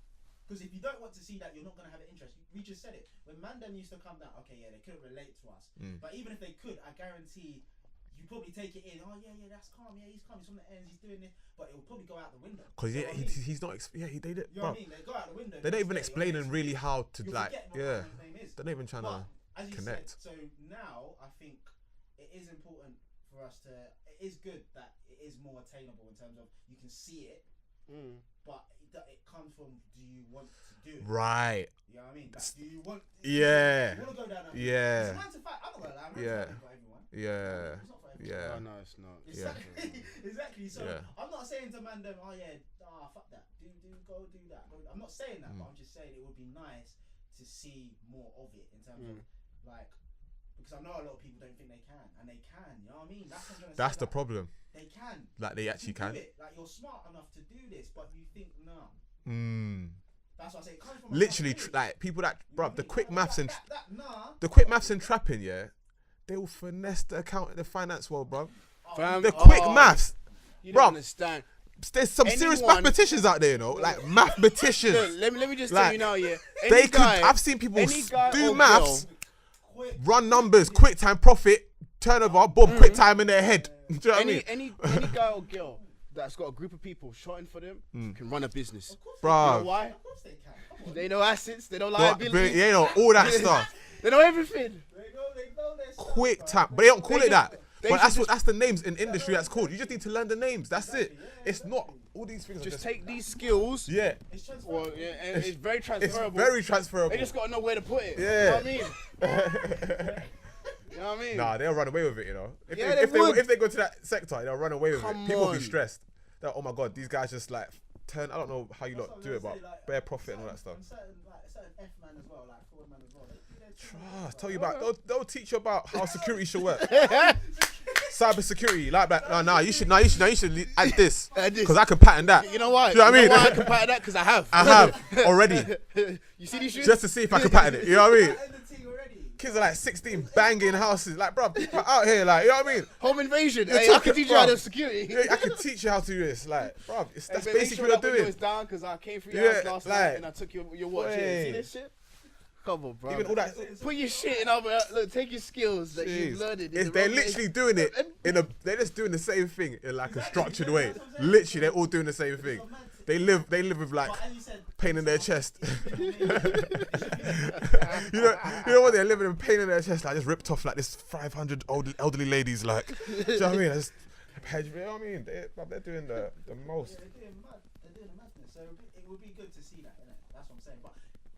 Because if you don't want to see that, you're not gonna have an interest. We just said it when Mandem used to come down. Okay, yeah, they couldn't relate to us, but even if they could, I guarantee you probably take it in. Oh yeah, that's calm. Yeah, he's calm. He's from the ends. He's doing this, but it will probably go out the window. Cause You yeah, know what I mean? he's not. He did it, You know bro. what I mean? They go out the window. They're not even next day, explaining next really week, how to you'll like. forget what Yeah, Mandem's name is. they're not even trying But to as you connect. said, so now I think it is important for us to. It is good that it is more attainable in terms of you can see it, but it comes from do you want to do it? Right. You know what I mean? Like, do you want? Yeah. You want to go down that? Yeah. It's a 9 to 5. I'm not gonna lie. 9 to 5 Yeah. ain't for everyone. Yeah. It's not for everyone. Yeah. Oh, no, it's not. Exactly. Exactly. So Yeah. I'm not saying to Mandem, oh yeah, fuck that. Go do that. I'm not saying that, but I'm just saying it would be nice to see more of it in terms of like, because I know a lot of people don't think they can, and they can. You know what I mean? That's what I'm trying to That's say, the like, problem. They can. Like they You actually do can. it. Like you're smart enough to do this, but you think no. That's what I say. It comes from Literally, accountability. like people that, You know bro, what I the mean? quick Like, maths and nah. the quick maths and trapping, yeah, they will finesse the account, the finance world, bro. Fam, The quick oh, maths. You Bruv. don't understand. There's some serious Anyone- mathematicians out there, you know, like mathematicians. Look, let me just Like, tell you now, yeah. They Any could. guy- I've seen people any guy do or maths, Quick. run numbers, quick time profit, turnover, boom, quick time in their head. Do you know what I mean? any guy or girl that's got a group of people shotting for them can run a business. Of course Bruv. You know why? Of course they can. Come on. They know assets, they know But, liabilities, you know, all that stuff. they know everything. They know their stuff, Quick bro. time, but they don't call They it that. they But should that's the names in industry that's called. You just need to learn the names. That's it. It's not all these things. Are Just just take these skills. yeah. It's transferable. Well, yeah, and it's very It's transferable. very transferable. They just gotta know where to put it. Yeah. You know what I mean? You know what I mean? Nah, they'll run away with it, you know. If, Yeah, they, they would. if they go to that sector, they'll run away with Come it. People will be on. stressed. They're, oh my god, these guys just like turn. I don't know how you That's lot what do I'm it, but gonna say, like, bare profit and all that stuff. And certain F man as well, like forward man as well. They do their thing, Trust. bro. Tell you about. They'll teach you about how security should work. Cyber security, like that. No, you should add this Add this. because I can patent that. You know why? Do you know what I mean? why I can patent that? Because I have. I have already, You see these shoes? just to see if I can patent it. You know what I mean? End the team already. Kids are like 16, banging houses. Like, bro, people are out here, like, you know what I mean? Home invasion. You're Hey, I talking- can teach you how bro. to security. Yeah, I can teach you how to do this. Like, bro, that's Hey, but make basically sure what that they're window doing. is down because I came through your Yeah, house last like- night and I took your watch. Yeah, see Wait. this shit? Come on, bro. Even all that. Put your shit in other. Look, take your skills that you've Jeez. learned in If the they're wrong way. literally doing it they're just doing the same thing in like a structured way. Literally, they're all doing the same thing. They live with like But as you said, pain in their chest. you know what? They're living in pain in their chest, like just ripped off like this 500 elderly ladies. Like, do you know what I mean? Just, you know what I mean? They're doing the most. they're doing mad. They're doing the madness. So it would be good to see that, innit? That's what I'm saying. But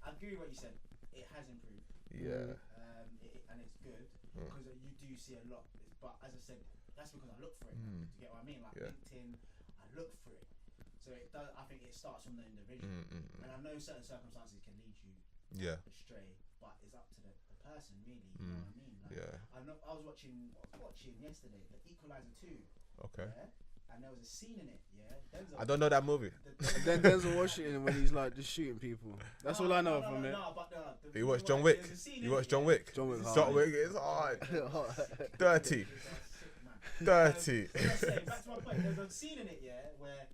I agree with what you said. It has improved. Yeah. And it's good because you do see a lot. But as I said, that's because I look for it. Do you get what I mean? Like Yeah. LinkedIn, I look for it. So it does. I think it starts from the individual. And I know certain circumstances can lead you Yeah. astray, but it's up to the person really. You know what I mean? Like, Yeah. I was watching yesterday The Equalizer 2. Okay. Yeah? And there was a scene in it. Yeah. Denzel, I don't know that movie. Then Denzel Washington when he's like just shooting people. That's all I know from it. You watch John Wick? You watch John Wick? John Wick. John Wick is hard. Dirty. Dirty. Back to my point. There's a scene in it, yeah, where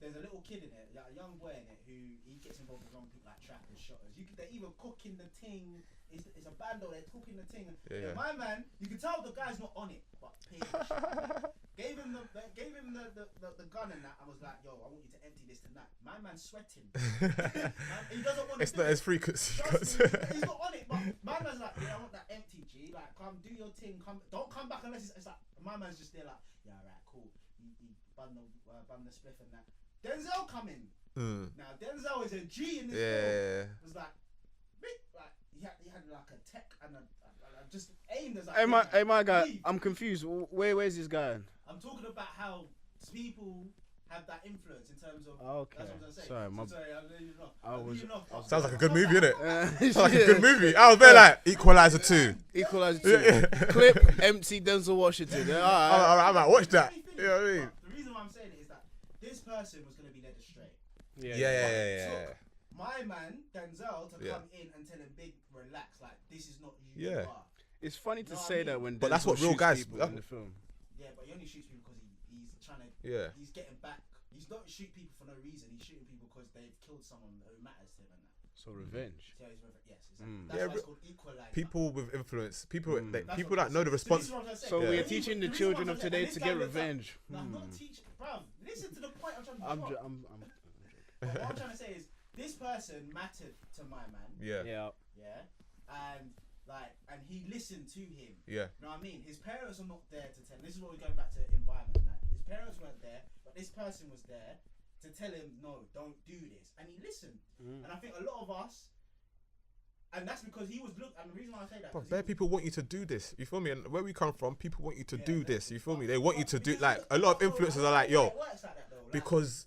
there's a little kid in it, like a young boy in it, who he gets involved with wrong people like trappers, shotters. They're even cooking the ting. It's a bando. They're cooking the ting. Yeah. My man, you can tell the guy's not on it, but paid attention. Gave him the gun and that. I was like, yo, I want you to empty this tonight. My man's sweating. He doesn't want. It's not as frequency. He's not on it, but my man's like, yeah, I want that empty, G. Like, come do your thing. Don't come back unless it's like my man's just there, like, yeah, right, cool. He bun the spliff and that. Denzel coming. Now Denzel is a G in this film. Was like he had like a tech and a just aimed as like. Hey, my guy, leave. I'm confused. Where's this guy? I'm talking about how people have that influence in terms of. Okay. That's what I'm saying. Sorry, I'll leave you off. Sounds like a good movie, innit? Sounds like a Yeah. good movie. I was there like Equalizer 2. Equalizer 2. Clip empty Denzel Washington. Yeah, all right. I might watch that. The You know what I mean? The reason why I'm saying it is that this person was going to be led astray. Yeah. My man Denzel to Yeah. come in and tell him, big, relax, like this is not who you Yeah. are. It's funny to No, I say mean- that when But that's Denzel what real shoots guys- people that's in the film. Yeah, but he only shoots people because he's trying to. Yeah. He's getting back. He's not shooting people for no reason. He's shooting people because they've killed someone who matters to him and that. So revenge. So he's yes, exactly. Mm. That's Yeah, why it's called equalizer. People with influence, people That's people what- that know the so this response. is what I'm trying to say. So Yeah. we are The reason- teaching the reason children why of I'm saying- today and to this get guy looks up- revenge. No, I'm not teaching, bruv. Listen to the point I'm trying to I'm drop. joking. What I'm trying to say is this person mattered to my man. Yeah. Yeah, and he listened to him. Yeah. You know what I mean? His parents are not there to tell. This is what we're going back to environment. Like his parents weren't there, but this person was there to tell him, no, don't do this, and he listened. And I think a lot of us, and that's because he was and the reason why I say that. But 'cause bare he was- people want you to do this. You feel me? And where we come from, people want you to do Yeah, this. You feel me? but- They want you to do because like look, a lot of also, influencers I are like, don't know why yo, it works like that, though. Like, because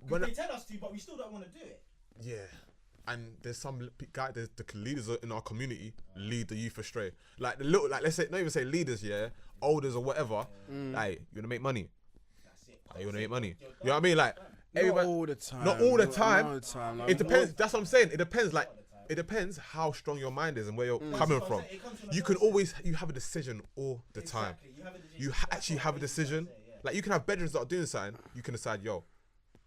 when they tell us to, but we still don't want to do it. yeah, and there's some guy, there's the leaders in our community lead the youth astray. Like the little, like let's say, not even say leaders, yeah, elders or whatever. Like you wanna make money? That's it. You wanna make money? You know what I mean? Like Not everybody. all the time. Not all the time. Not all the time. Like, It depends. That's what I'm saying. It depends. Like it depends how strong your mind is and where you're coming what I'm from. saying. It comes from the You can person. always you have a decision all the time. Exactly. You have a decision. You That's actually what have a I'm basically decision. trying to say, yeah. Like you can have bedrooms that are doing something. You can decide, yo,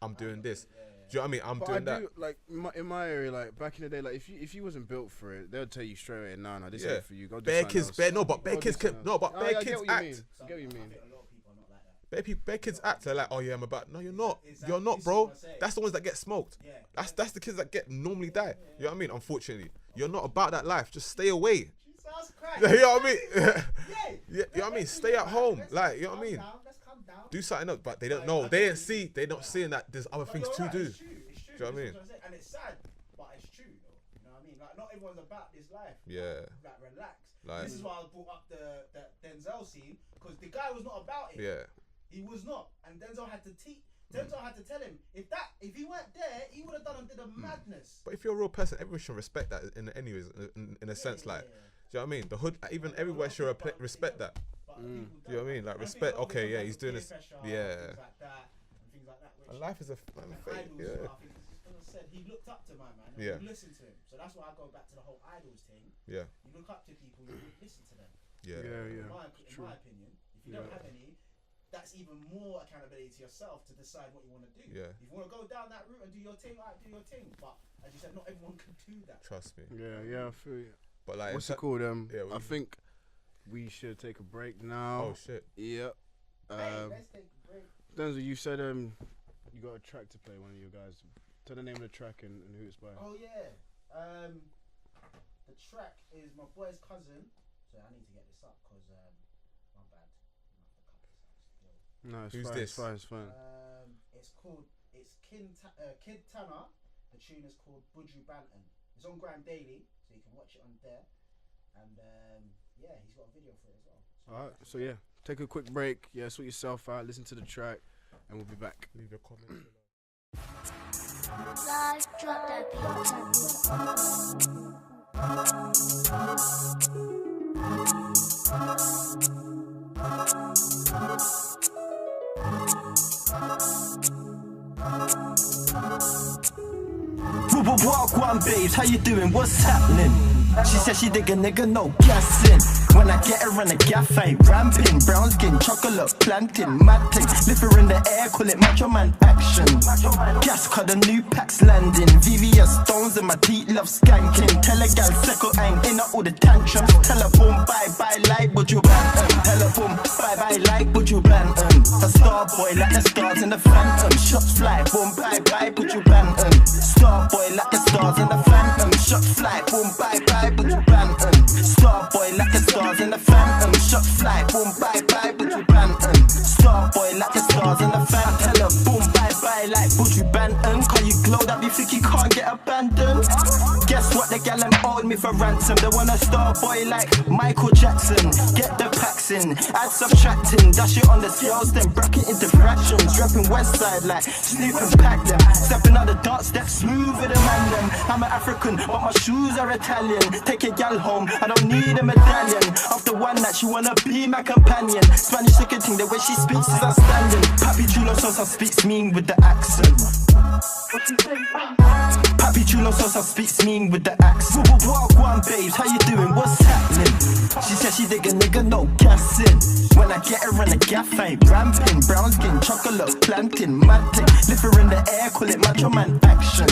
I'm doing this. Do you know what I mean? I'm But doing I that. do, like in my area, like back in the day, like if you wasn't built for it, they'll tell you straight away, no, this Yeah. ain't for you. Go do Bare something kids, else. bare no, but bare Go do kids can something no, else. but Oh, bare yeah, I kids get what you act. mean. I get what you I mean. think a lot of people are not like that. Bare kids act. They're like, oh yeah, I'm about. No, you're not. Exactly. You're not, This is bro. what I'm saying. That's the ones that get smoked. Yeah. That's the kids that get normally die. You know what I mean? Unfortunately, you're not about that life. Just stay away. Jesus Christ. You know what I mean? Yeah. You know what I mean? Stay at home. Like, you know what I mean? Let's calm down. Do something else, but they don't know. They didn't see. They're not seeing that there's other But things you're to right, do. It's true. It's true. Do you know what I This mean? is I'm saying. And it's sad, but it's true though. You know what I mean? Like not everyone's about this life. Yeah. Like relax. Like- This is why I brought up the Denzel scene because the guy was not about it. Yeah. He was not, and Denzel had to teach. Denzel had to tell him if he weren't there, he would have done a madness. But if you're a real person, everyone should respect that. In a sense, like, do you know what I mean? The hood, even everywhere should respect that. But Do people you know what I don't. mean? Like And I think respect. a lot of Okay, people yeah, have he's the doing peer this. pressure Yeah. and things like that, and things like that. Which And life is a and fate. idols, Yeah. I think, as I said, he looked up to my man. And Yeah. You listened to him, so that's why I go back to the whole idols thing. Yeah. You look up to people, you listen to them. Yeah. In my True. opinion, if you don't have any, that's even more accountability to yourself to decide what you want to do. Yeah. If you want to go down that route and do your thing, alright, do your thing. But as you said, not everyone can do that. Trust me. Yeah, I feel you. But like, What's it called? yeah, I think we should take a break now. Oh shit. Yep. Hey, let's take a break. Denzel, you said you got a track to play. One of you guys. Tell the name of the track and who it's by. Oh yeah. The track is my boy's cousin. So I need to get this up because my bad. No, it's Who's fine. this? It's fine. It's fine. It's Kid Tanner. The tune is called Buju Banton. It's on Grime Daily, so you can watch it on there. And yeah, he's got a video for it as well. So All right. So yeah, take a quick break. Yeah, sort yourself out. Listen to the track, and we'll be back. Leave your comments. Live, drop that Walk one, babes, how you doing? What's happening? She said she dig a nigga, no gassing. When I get her in a gaff, I ain't ramping. Brown skin, chocolate, planting, mad thing. Lift her in the air, call it macho man action. Gas cut the new packs landing. VVS stones and my teeth love skanking. Tell a gal, second ain't in all the tantrums. Tell her boom, bye bye, like Buju Banton. Tell her boom, bye bye, like Buju Banton. A star boy like the stars in the phantom. Shots fly, boom, bye bye, Buju Banton. Star boy like the stars in the phantom. Shots fly, boom, bye bye, Buju Banton. Star boy like the stars in the phantom. Shots fly, boom, bye bye, Buju Banton. Star boy like the stars in the phantom. Tell her boom, bye bye, like Buju Banton. Cause you glowed up, you think you can't get abandoned. Guess what? the gal them hold me for ransom. They want a star boy like Michael Jackson. Get the packs in, add subtracting. Dash it on the scales, then bracket into fractions. Rapping west side like Snoop and pack them. Stepping out the dark step smoother than man them. I'm an African, but my shoes are Italian. Take a gal home, I don't need a medallion. After one night, she wanna be my companion. Spanish ticketing, the way she speaks is outstanding. Papi Chulo Sosa speaks mean with the accent. Papi Chulo Sosa speaks mean with the accent. Walk one, babes, how you doing? What's happening? She said she dig a nigga, no gas in. When I get her in the gaff, I ain't ramping. Brown skin, chocolate, planting, mad thing. Lift her in the air, call it macho man action.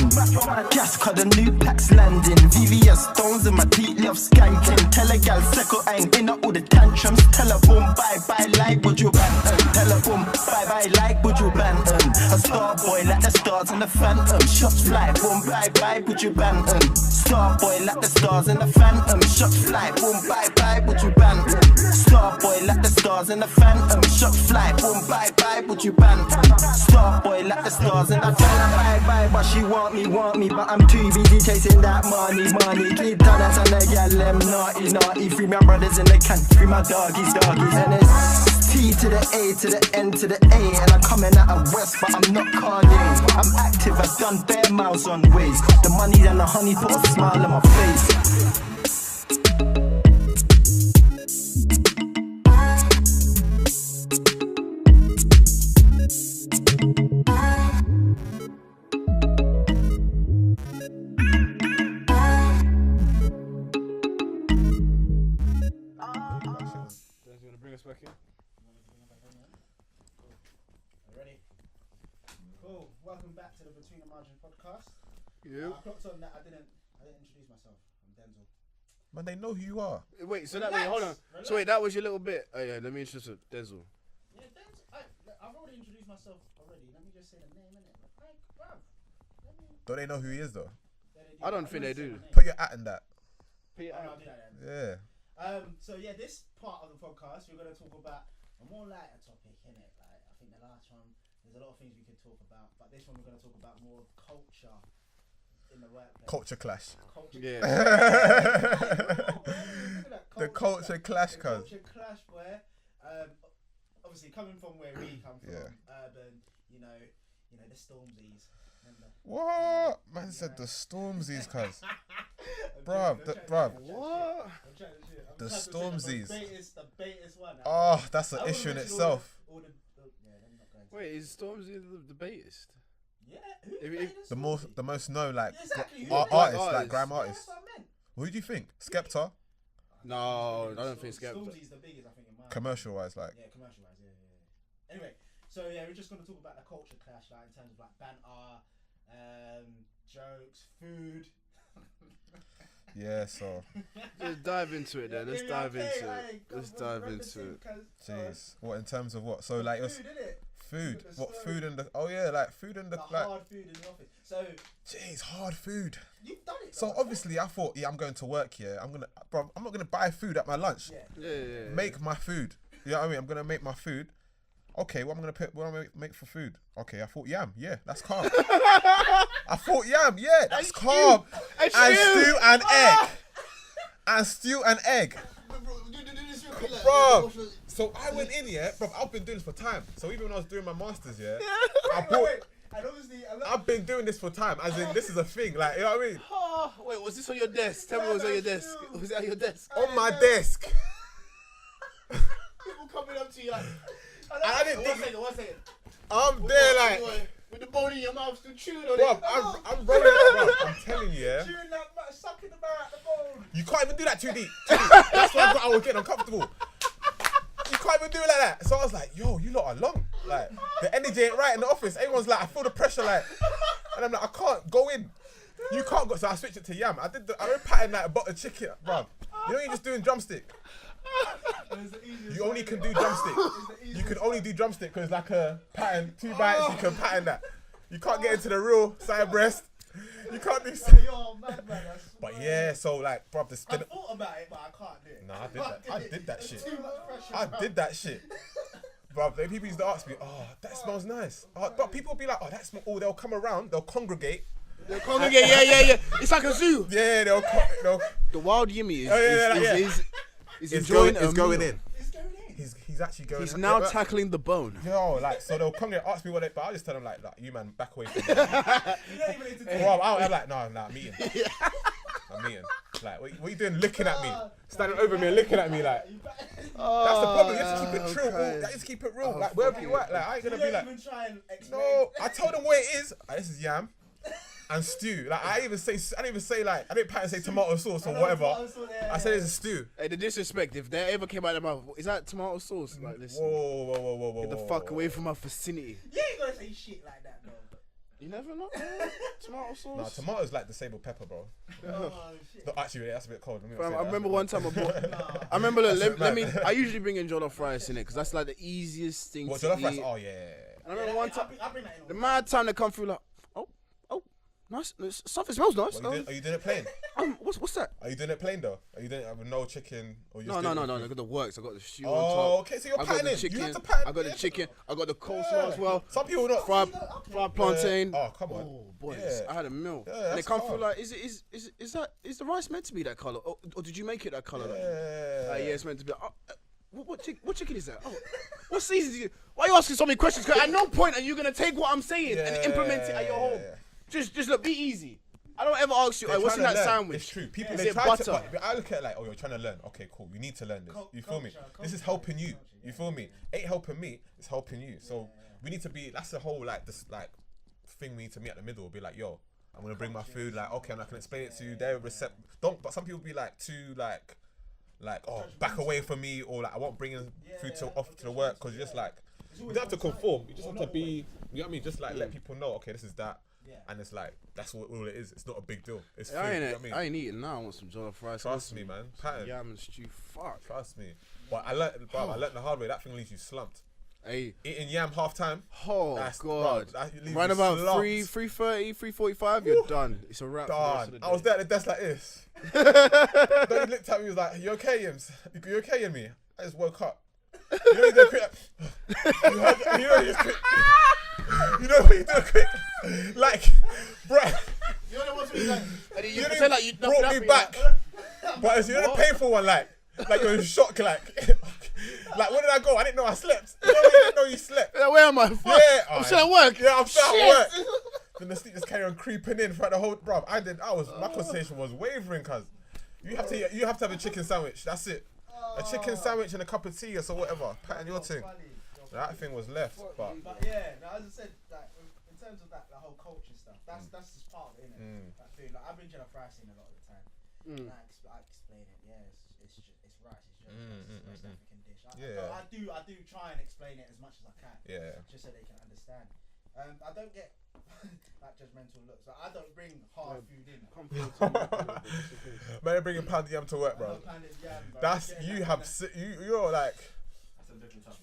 Gas cut the new packs landing. VVS stones in my teeth, love skanking. Tell a gal, second, I ain't in all the tantrums. Tell her boom, bye bye, like would you bantam. Tell her boom, bye bye, like would you bantam. A star boy like the stars in the phantom. Shots fly, boom, bye bye, would you bantam. Star boy like the stars in the phantom. Shots fly, boom, bye bye, would you bantam. Star boy like the stars in the phantom. Shots fly, boom, bye bye, would you bantam. Star boy like the stars in the phantom. Bye bye, but she want me, but I'm too busy chasing that money. Keep donuts on the gal, them naughty. Free my brothers in the can, free my doggies. And it's T to the A to the N to the A. And I'm coming out of West, but I'm not Kanye. I'm active, I've done bare miles on ways. The money and the honey put a smile on my face. Welcome back to the Between the Margin podcast. Yeah. I clocked on that I didn't introduce myself. I'm Denzel. Man, they know who you are. Wait, so Relax, that way, hold on. relax. So wait, that was your little bit. Oh yeah, let me introduce Denzel. Yeah, Denzel. I've already introduced myself already. Let me just say the name, innit? Like, bruv. Don't they know who he is though? I don't think they do. Put your at in that. I'll do that then. Yeah. So yeah, this part of the podcast we're gonna talk about a more lighter topic, innit? Like I think the last one, there's a lot of things we could talk about, but this one we're gonna talk about more culture in the workplace. Culture clash. Yeah. The culture clash, cuz. Culture clash, boy. Obviously coming from where we come from, Yeah. urban, you know the Stormzies. Remember? What? Man said the Stormzies, cuz. Bruv, What? The Stormzies. The baitest one. Oh, that's an issue in itself. Wait, is Stormzy the baitist? Yeah, who's The most known like exactly, artists, like grime artists. That's what I meant. Who do you think? Skepta? No, I don't think Skepta. Stormzy's the biggest, I think, in my Commercial wise, like. Yeah, commercial wise, yeah. Anyway, so yeah, we're just gonna talk about the culture clash, like in terms of like banter, jokes, food. Yeah, so. Let's dive into it then. Let's dive into it. Let's dive into it. Jeez. What in terms of what? So like food, innit? food. What food in the? Oh yeah, like food in the like. Hard food in the office. So. Jeez, hard food. You've done it. So obviously I thought, yeah, I'm going to work here. I'm not gonna buy food at my lunch. Yeah. Make my food. You know what I mean? I'm gonna make my food. Okay, what am I make for food? Okay, I thought yam. Yeah, that's carb. I thought yam. Yeah, that's carb. And stew and egg. And stew and egg. Bro, so I went in, yeah, bro, I've been doing this for time. So even when I was doing my masters, yeah, I've been doing this for time. As in, this is a thing, like, you know what I mean? Oh, wait, was this on your desk? Tell me it was on your desk. Was it on your desk? On my desk. People coming up to you like. I didn't think. One second. I'm there like. With the bone in your mouth still chewing on Bro, it. I'm rolling it, bro. I'm telling you, yeah. Chewing that, sucking the marrow out the bone. You can't even do that too deep. That's why I was getting uncomfortable. You can't even do it like that. So I was like, yo, you lot are long. Like, the energy ain't right in the office. Everyone's like, I feel the pressure, like. And I'm like, I can't go in. You can't go. So I switched it to yam. I went patting like a buttered chicken, bro. You know you're just doing drumstick. You only can do drumstick. You can only do drumstick because like a pattern, 2 bites, you can pattern that. You can't get into the real side breast. You can't do. You're mad, man. But yeah, so like, bro, I thought about it, but I can't do it. Nah, I did that shit. Too much pressure. I did that shit. Bro, people used to ask me, oh, that smells nice. But people be like, oh, that smells. Oh, they'll come around, they'll congregate, The congregate, yeah. It's like a zoo. Yeah, they'll. The wild Yimmy is It's enjoying going. It's going meal. in. He's actually going. He's in. now Yeah, tackling the bone. Yo, like, so they'll come here, ask me what they, but I'll just tell them, like, you man, back away from me. You don't even need to do Bro, I'm like, nah, I'm eating. I'm eating. Like, what you doing looking at me? Standing over me and looking at me, like. That's the problem, you have to keep it real, bro. You have to keep it real. Like, wherever you at, like, I ain't gonna be like. even try and explain. No, I told them what it is. This is yam and stew. Like, I didn't even say, like, I didn't pat and say tomato sauce or whatever. I said it's a stew. Hey, the disrespect, if that ever came out of their mouth, is that tomato sauce? Like, listen. Whoa. Get the fuck away from my vicinity. You ain't gonna say shit like that, though. You never know. Tomato sauce. Nah, tomato's like disabled pepper, bro. Oh, shit. No, actually, that's a bit cold. Fam, I remember one time I bought. I remember. Look, let me. I usually bring in jollof rice in it because that's like the easiest thing What, to jollof eat. rice? Oh, yeah. I remember one time. I bring that in. The mad time they come through like, oh, nice. Stuff. It smells nice. Are you doing it plain? What's that? Are you doing it plain though? Are you doing it with no chicken? Or you No. I got the works. I got the stew on Oh, top. okay. So you're I got the patting chicken. You have to pattern. I got the chicken. I got the coleslaw as well. Some people don't. Fried plantain. Oh, come on. Oh boy, Yeah. I had a meal. Yeah, and they that's come through hard. like, is the rice meant to be that color, or did you make it that color? Yeah. Yeah, it's meant to be. What chicken is that? Oh, what season? Why are you asking so many questions? 'Cause at no point are you gonna take what I'm saying and implement it at your home. Just look, be easy. I don't ever ask you, They're hey, what's in trying that to learn. sandwich? It's true. People, Is they it try butter? to. But I look at it like, oh, you're trying to learn. Okay, cool. You need to learn this. You feel me? This is helping you. You feel me? Ain't helping me. It's helping you. So we need to be. That's the whole like this like thing we need to meet at the middle. Be like, yo, I'm gonna bring my food. Like, okay, and I can explain it to you. They're But some people be like too like oh, back away from me, or like I won't bring in food to the work because you're just like you don't have to conform. You just have to be. You know what I mean? Just like let people know. Okay, this is that. And it's like that's all it is. It's not a big deal. It's food. I You know what I mean? ain't eating now. I want some jollof rice. Trust me, man. Pattern. Yam and stew. Fuck. Trust me. But I learned the hard way. That thing leaves you slumped. Hey. Eating yam half time. Oh God. Right Right about 3:30, 3:45. You're done. It's a wrap. For the rest of the Done. I day. was there at the desk like this. Then he looked at me. He was like, "You okay, Yims? You okay in me?" I just woke up. You know you do a quick. You know you just quick. You know what you do a quick. Like, bruh. You know what's really like? And You pretend like you brought me back. But it's, you know the painful one, like you're in shock, like where did I go? I didn't know I slept. You know when you didn't know you slept? Where am I? Fuck. Yeah, I'm still at work. Yeah, I'm still at Shit. work. Then the sleep just carry on creeping in throughout the whole. Bro, my concentration was wavering, cause you have to have a chicken sandwich. That's it. A chicken sandwich and a cup of tea or so whatever. Pattern your thing. That thing was left, but yeah, no, as I said, like in terms of that, the whole culture stuff, that's just part of it, innit? That food, like I bring jollof rice in a lot of the time. Like, I explain it. Yeah, it's rice. It's just West African dish. I do try and explain it as much as I can. Yeah. Just so they can understand. I don't get like judgmental looks. Like, I don't bring hard food in. Man, bringing pounded yam to work, bro. That's you're like.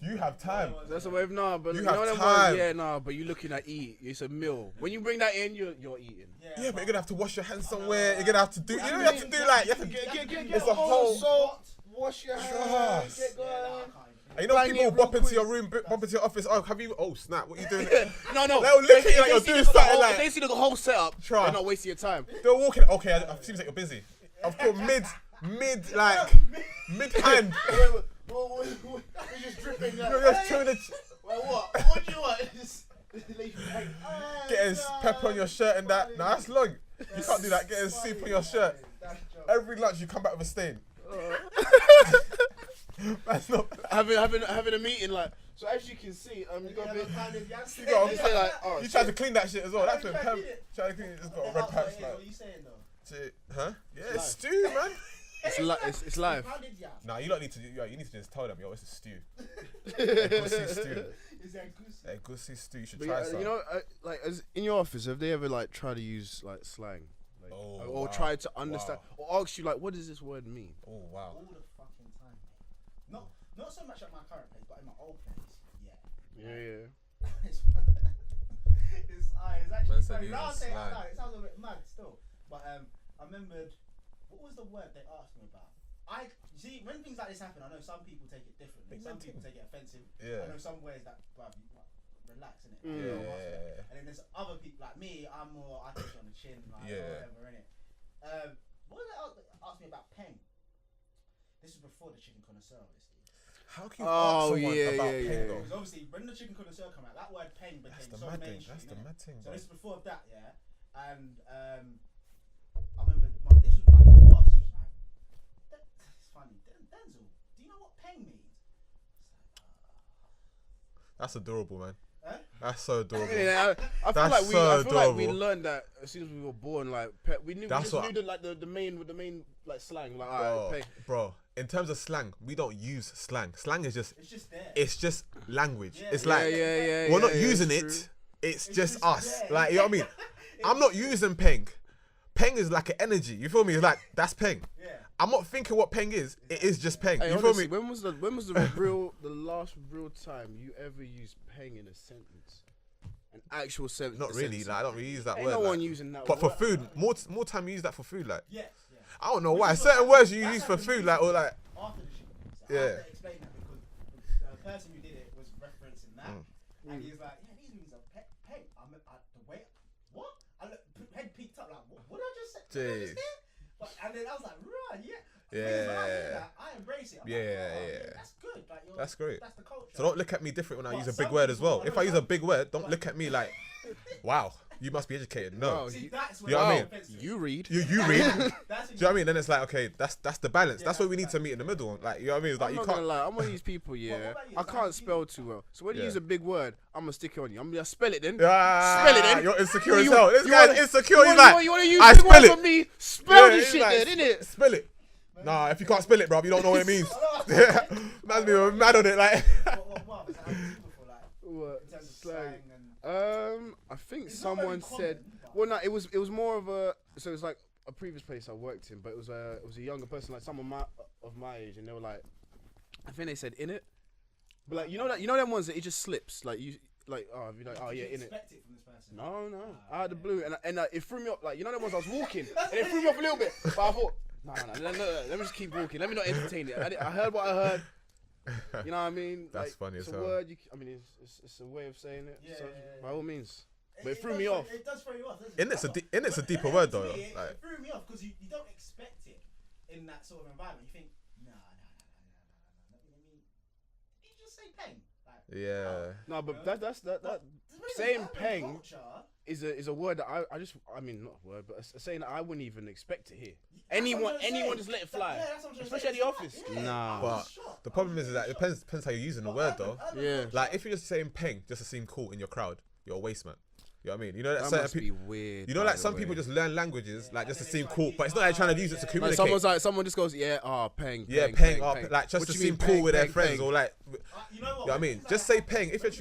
You have time. That's a wave, nah, but you you have know them time. ones, yeah, nah, but you're looking at eat. It's a meal. When you bring that in, you're eating. Yeah, but you're gonna have to wash your hands somewhere. You're gonna have to do. You know, you have to do like. You have to Get it's a whole. salt. Wash your hands. Trust. Get going. And you know, Bang people it bump real into your room, bump into your office. Oh, have you? Oh, snap! What you doing? No. They'll look at you like you're doing something like. If they see the whole setup, Try. they're not wasting your time. They're walking. Okay, it seems like you're busy. Of course, mid hand. We're just dripping. You're just trying to What? What do you want? getting pepper on your shirt and that. Nah, that's long. You can't do that. Getting soup on your shirt. Every lunch you come back with a stain. That's not. Having a meeting like. So as you can see, you got a bit. You tried to clean that shit as well. That's when Pem tried to clean it. It's got a red patch. Like, what are you saying though? huh? Yeah, it's stew, man. It's live. Nah, you don't need to. You need to just tell them, yo, it's a stew. Egusi stew. Is that goose? Egusi stew. You should But try some. you know, like as in your office, have they ever like tried to use like slang, like, or wow. try to understand, or ask you like, what does this word mean? Oh wow. All the fucking time, mate. Not so much at my current place, but in my old place, Yeah. it's actually funny. Now I say it out loud, it sounds a bit mad still. But I remembered, what was the word they asked me about? You see, when things like this happen, I know some people take it differently. Some people take it offensive. Yeah. I know some ways that, bruv, relax, innit? Yeah. And then there's other people like me. I take it on the chin, like whatever, innit? What did they ask me about Peng? This was before the chicken connoisseur, obviously. How can you ask someone about Peng though? Because obviously when the chicken connoisseur came out, that word Peng became so mainstream. That's the mad thing. So this is before that, yeah. And I remember this was like my boss. She was like, "It's funny, Denzel. Do you know what Peng means?" That's adorable, man. Huh? That's so adorable. Yeah, I feel like we learned that as soon as we were born. Like we knew the main like slang. Like bro, in terms of slang, we don't use slang. Slang is just there. It's just language. Yeah. It's like we're not using it. True. It's just us. there. Like, you know what I mean? I'm not using Peng. Peng is like an energy. You feel me? It's like that's Peng. Yeah. I'm not thinking what Peng is. It is just Peng. Hey, you honestly, feel me? when was the last real time you ever used Peng in a sentence? An actual sentence. Not really. Like, I don't really use that Ain't word. no like. one using that But word. for food, more time you use that for food. Like, Yeah. I don't know why. Certain words you use for food, like, or like. After the chicken connoisseur, I Yeah. had to explain that because the person who did it was referencing that, and he was like, "Yeah, these means are Peng." The way what? I head peeked up like, "What did I just say?" Jeez. And then I was like, "Right, yeah." Yeah. When I hear that, I embrace it. I'm like, Yeah. that's good. Like, That's great. That's the culture. So don't look at me different when I But use a some big word as people- well. If I use a big word, don't look at me like, wow, you must be educated. No. Oh, See, that's you know what I mean? You read. You read. That's Do you know what I mean? Then it's like, okay, that's the balance. That's where we need to meet in the middle. Like, you know what I mean? It's like I'm you not can't. gonna lie, I'm one of these people, yeah. about you? I can't spell too well. So when you Yeah. use a big word, I'm gonna stick it on you. I'm gonna spell it then. Spell it then. You're insecure as You- hell. This you guy's wanna- insecure. You He's like, wanna use I big spell words it. on me? Spell this he's shit like, then, innit? Spell it. Nah, if you can't spell it, bro, you don't know what it means. Man's me mad on it, like. What has that happened to you before, like, What? in terms of Slang. slang and... I think It's not someone very said. common, but- Well, no, it was more of a. So it was like a previous place I worked in, but it was a younger person, like someone of my age, and they were like, I think they said in it, but like you know them ones that it just slips, like you like you're like Did you in it. expect it from this person? No, I had the blue, and it threw me up. Like, you know them ones I was walking, and it threw me up a little bit. But I thought, no, let me just keep walking. Let me not entertain it. I heard what I heard. You know what I mean? That's like, funny it's as a hell. word. It's a way of saying it. Yeah, so, yeah. by all means. But it threw me off. It does throw you off, doesn't it? It's a deeper But word to though. me, Like, it threw me off because you don't expect it in that sort of environment. You think, no. Let me just say Peng. Like, yeah. No, but that's that. but Saying urban Peng culture, is a word that I mean not a word, but a saying that I wouldn't even expect to hear. that's what I'm Anyone trying to say. just let it fly. Yeah, that's what I'm trying to Especially say. at the office. Yeah, Nah. I was But shocked. the problem I was is that it really depends how you're using the shocked. word But though. urban Yeah. culture- Like, if you're just saying Peng just to seem cool in your crowd, you're a waste man. You know what I mean? You know that That certain must be weird. You know, by like the some way. people just learn languages like and just to then seem they try cool, and but use it's not like trying to it. use it to Like, communicate. someone just goes, yeah, Peng. Yeah, Peng, like just What to you seem mean, cool Peng, with their Peng, friends Peng? or like. you know what? You know what I mean? Things Just like say that Peng. If happen.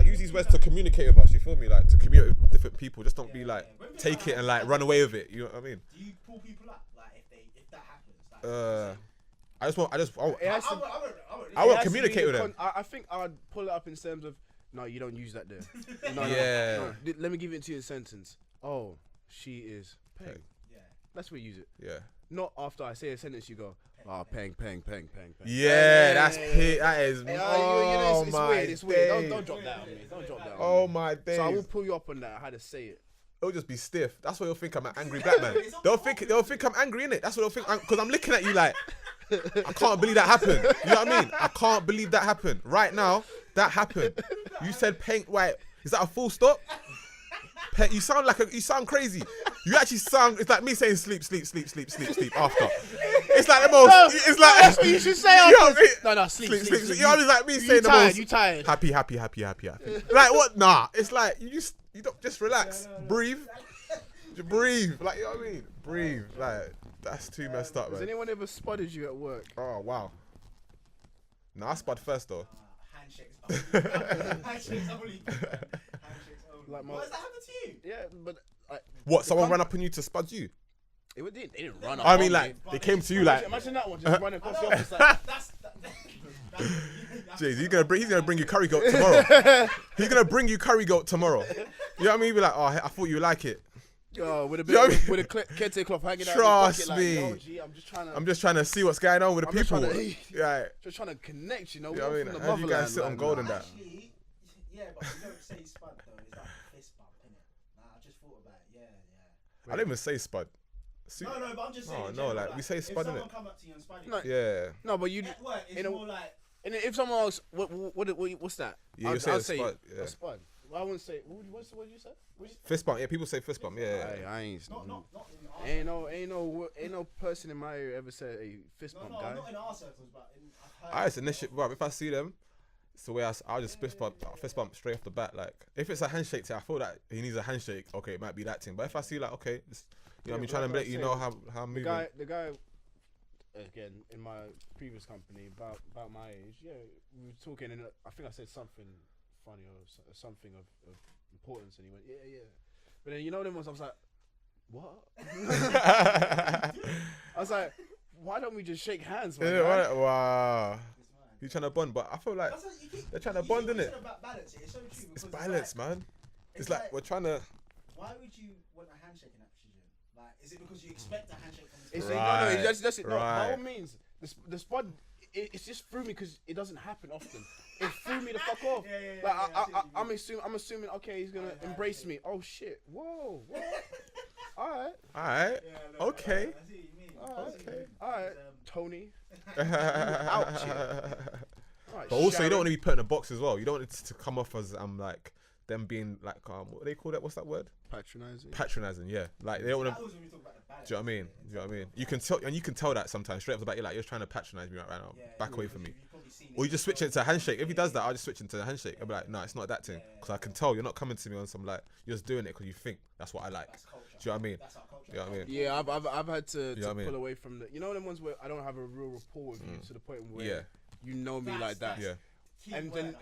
you use these words to communicate with us, you feel me? Like to communicate with different people. Just don't be like When things take like it that and like happen, run away with it. You know what I mean? Do you pull people up like if that happens? Like, I just It has to- I it won't has to communicate be with them. I think I'd pull it up in terms of, no, you don't use that there. No, Yeah. no. Let me give it to you in a sentence. Oh, she is Peng. yeah. That's where you use it. Yeah. Not after I say a sentence, you go, Peng. Yeah, that's P. That is. Hey, Oh it's my weird. It's weird. days. Don't drop that on me. Don't drop that on Oh me. my days. So I will pull you up on that. How to say it. It'll just be stiff. That's why you'll think I'm an angry black man. They'll think I'm angry in it. That's what they'll think. Because I'm looking at you like, I can't believe that happened. You know what I mean? I can't believe that happened. Right now, that happened. You said Peng. Right? Is that a full stop? Peng, you sound crazy. You actually sound. It's like me saying sleep after. It's like the most. No, it's like that's what you should say. You know what I mean? No, sleep. You know what I mean? Like me saying the tired, most. you tired. Happy. Like what? Nah. It's like you don't just relax, breathe, breathe. Like you know what I mean? Breathe. Like that's too messed up, Has man. anyone ever spotted you at work? Oh wow. Nah, I spud first though. Handshakes only. Handshakes only. Like my- What has that happened to you? Yeah, but What? Someone ran up on you to spud you? they didn't run up. I on mean, me. like they came to you like, Imagine that one just running across the office like. That's jeez, he's gonna bring you curry goat tomorrow. He's gonna bring you curry goat tomorrow. You know what I mean? Be like, oh, I thought you would like it. Yo, with a You know what I bit, mean? with a kente cloth hanging out. Trust in me. the pocket, like, yo, G, I'm just trying to see what's going on with the I'm just people. trying to- Yeah. just trying to connect, you know. You know what I we're mean? from the How do you guys motherland, sit on like, gold nah. and that? Actually, Yeah, but you don't say spud though. It's like a fist bump, innit? Nah, I just thought about it. Yeah. I didn't even say spud. No, but I'm just saying. No, like we say spud, innit? If someone come up to you and spud No. you, Yeah. No, but you. at work, it's more like. And if someone asks, what's that? Yeah, you say I'll a spud. Yeah. A spud. Well, I wouldn't say. What did you say? Fist bump. Yeah, people say fist bump. Yeah. I ain't. Not in our Ain't no person in my area ever said a fist bump, guy. not in our circles, but I've heard. I just initiate, bro. If I see them, it's the way I'll just fist bump straight off the bat. Like if it's a handshake thing, I feel that he needs a handshake. Okay, it might be that thing. But if I see like, okay, it's, you know, what I mean, trying to let you know how I'm moving. The guy, again, in my previous company, about my age, yeah, we were talking, and I think I said something funny or something of importance, and he went, yeah. But then you know them ones, I was like, what? I was like, why don't we just shake hands? Man? Yeah, wow. You're trying to bond, but I feel like they're trying to bond, innit? It's so true. It's balance, man. It's like we're trying to. Why would you want a handshake in that position? Like, is it because you expect a handshake from It's this no, that's it. No, by all Right. means, the spud, it's just threw me because it doesn't happen often. It threw me the fuck off. Yeah, I'm assuming, okay, he's gonna embrace me. Oh shit! Whoa! All right. Okay. I see what you mean. All right. Tony. But Right, also, you Sharon. don't want to be put in a box as well. You don't want it to come off as like them being like what do they call that? What's that word? Patronizing. Yeah. Like they don't want That to. was when we talk about the balance. Do you know what I mean? Do you know what I mean? You can tell, and you can tell that sometimes straight off the bat. You're like, you're trying to patronize me right now. Back away from me. Or you just switch it to a handshake. If he does that, I'll just switch it to a handshake. I'll be like, no, it's not that thing. Because I can tell you're not coming to me on some like, you're just doing it because you think that's what I like. That's culture. Do you know what I mean? That's our culture. Do you know what I mean? Yeah, I've had to You know what I mean? pull away from the. You know them ones where I don't have a real rapport with you to the point where Yeah. you know me like that. Yeah. And then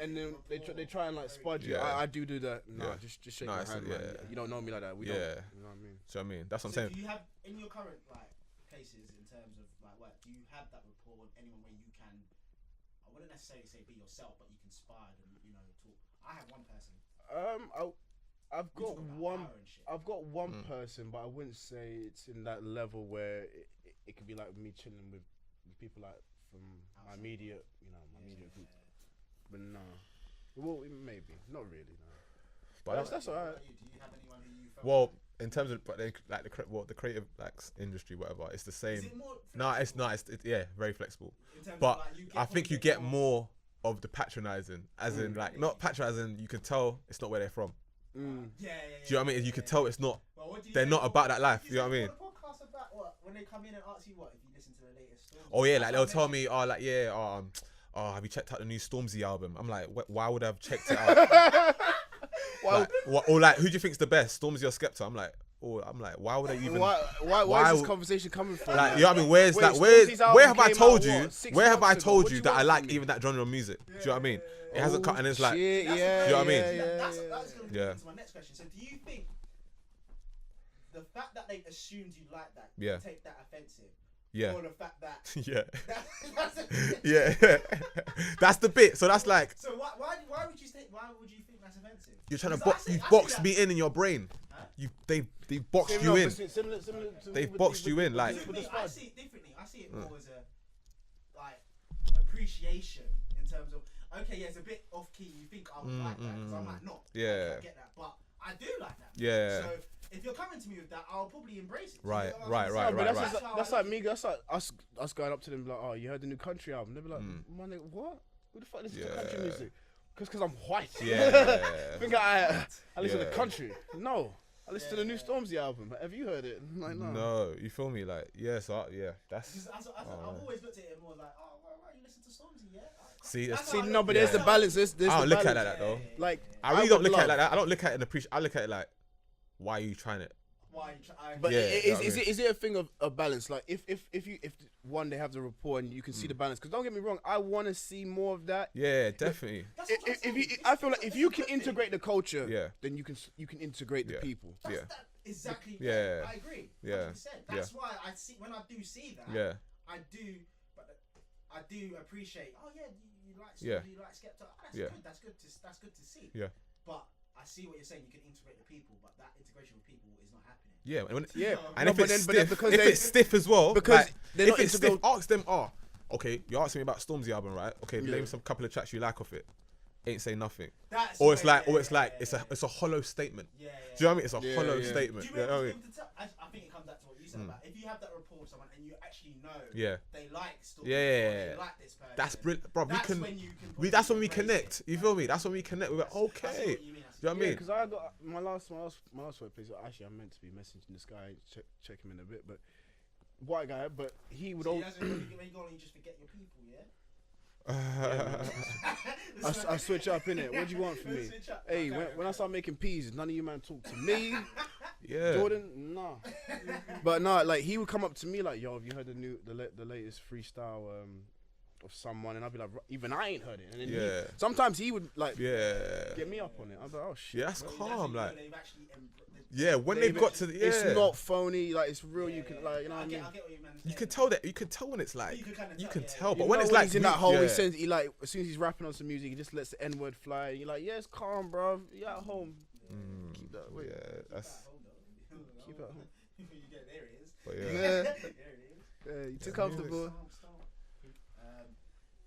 they try and like spud you. Yeah. I do that. Nah, Yeah. just shake Nah, my it's- hand, yeah, man. yeah. You don't know me like that. We Yeah. don't. You know what I mean? Do you know what I mean? That's what I'm So saying. do you have in your current like places in terms of like work? Do you have that rapport with anyone where you can? I wouldn't necessarily say be yourself, but you can spar and talk. I have one person. I've We got talk about one. power and shit. I've got one person, but I wouldn't say it's in that level where it could be like me chilling with people like from my immediate, immediate group. But no, well, maybe not really. No. But That's all right. Do you have anyone who you felt? well, in terms of but like the creative like industry, whatever, it's the same. Is it more No, it's not. It's yeah, very flexible. in terms But of, like, you get I think you get more of the patronizing, as in like not patronizing. You can tell it's not where they're from. Yeah. Do you know what I mean? You can tell it's not. Well, what do you They're say not for- about that life. what do You know what I say mean? for the podcast about what when they come in and ask you what if you listen to the latest story. Oh yeah, like they'll tell me, oh like yeah, oh have you checked out the new Stormzy album? I'm like, why would I have checked it out? Like, or like, who do you think's the best, Stormzy or Skepta? I'm like, why would I even? Why why is this would- conversation coming from? Like, you know what I mean? Where's Wait, that? Stormzy's album Where have I came told out, you? what, 6 Where have I months ago? told What you you that I want like from me? even that genre of music? Do you know what I mean? It hasn't cut, and it's like, Shit, That's yeah, Do you know what I mean? yeah, That's yeah. going to Yeah. lead into my next question. So do you think the fact that they assumed you like that, Yeah. you take that offensive, yeah, or the fact that yeah, that's yeah. That's the bit. So that's like so why would you think that's offensive? you're trying to Because I see box that. me in your brain. Huh? They boxed you in. Similar They've with boxed the- you with in, the- like- with With the me, I spud. see it differently. I see it more as a like appreciation in terms of okay, yeah, it's a bit off key. You think I would like that because I might not. Yeah. I get that, but I do like that. Yeah. So if you're coming to me with that, I'll probably embrace it. Right, You know what I'm right, saying? No, but right, that's, right. That's like me. That's like us going up to them like, oh, you heard the new country album? They'll be like, man, nigga, what? Who the fuck listens to country Yeah. music? Because I'm white. Yeah. Think I listen Yeah. to country? No, I listen to the new Stormzy album. Have you heard it? I'm like, no. No, you feel me? Like, yeah, so yeah, that's. Because I've always looked at it more like, oh, well, you listen to Stormzy, yeah? See, That's See, how I no, look but at there's it. the balance. There's I the don't look at balance. it like that though. Like, I really don't would look at it love- like that. I don't look at it and appreciate. I look at it like, why are you trying it? Why you try? But Yeah, is you know what I mean? it a thing of balance? Like if one they have the rapport and you can see the balance. Because don't get me wrong, I want to see more of that. Yeah, definitely. That's what I'm If saying. you, It's- I feel like it's if you a can good thing. integrate the culture, Yeah. then you can integrate the Yeah. people. Yeah. That exactly. Yeah. I agree. Yeah. 100%. That's why I see when I do see that. Yeah. I do, but I do appreciate. Oh yeah, you like Yeah. Stormzy, you like Skepta. Oh, that's Yeah. good. That's good to see. Yeah. But I see what you're saying. You can integrate the people, but that integration with people is not happening. Yeah, when, Yeah. and No, if but it's then- but stiff, because if they- it's stiff as well, because like, they're if not it's stiff, integral- ask them. Okay, you're asking me about Stormzy album, right? Okay, Yeah. name some couple of tracks you like off it. ain't saying nothing. That's Or it's where- like, it's a hollow statement. Yeah, Do you know what I mean? It's a Yeah, hollow yeah. statement. Do you You know what I remember mean? I think it comes back to what you said about if you have that rapport with someone and you actually know Yeah. they like stories, Yeah. or they like this person. That's brilliant, bro. That's When you can that's when we embrace connect. it. You feel me? That's when we connect. We're like, I see okay. what you mean, I see Do you know what I Yeah, mean? because I got my last workplace. Actually, I meant to be messaging this guy, check him in a bit, but white guy. But he would So always. when you go on, you just forget your people, yeah. I switch up in it. What do you want from me? Switch up. Hey, Okay, when I start making peas, none of you man talk to me. Yeah. Jordan, nah. But nah, like he would come up to me like, "Yo, have you heard the latest freestyle of someone?" And I'd be like, "Even I ain't heard it." And then Yeah. sometimes he would like Yeah. get me up on it. I'm like, "Oh shit." Yeah, that's calm. Like, they've actually yeah, when they've got to the, yeah. It's not phony. Like it's real. You can like, you know what I mean. I get what you meant. You can tell that. You can tell when it's like. You can kinda You tell, can yeah. tell, You but when know it's like he's in that hole, yeah. he says he like as soon as he's rapping on some music, he just lets the N word fly. You're like, yeah, it's calm, bro. You're at home. Keep that way. Yeah, that's. Keep it at home. You get there it is. But yeah. Yeah. There it is. Yeah, you too Yeah, comfortable.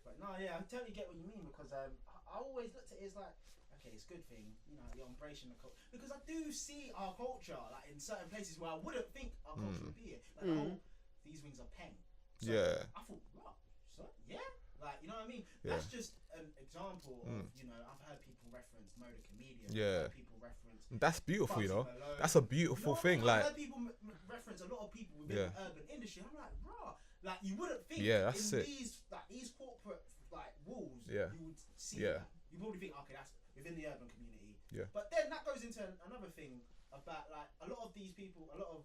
But no, yeah, I totally get what you mean because I always looked at it as like, okay, it's a good thing, you know, you're embracing the culture because I do see our culture like in certain places where I wouldn't think our culture would be here. Like the whole, these wings are Peng. So Yeah. I thought, wow, so yeah, like you know what I mean. Yeah. That's just an example of you know I've heard people reference Mo the Comedian. Yeah. I've heard people reference. That's beautiful, you know. Bugsy Malone. That's a beautiful thing. I've Like, heard people reference a lot of people within Yeah. the urban industry. I'm like, raw. Like you wouldn't think Yeah, that's in sick. these corporate like walls, Yeah. you would see Yeah. that. You probably think, okay, that's within the urban community. Yeah. But then that goes into another thing about like a lot of these people, a lot of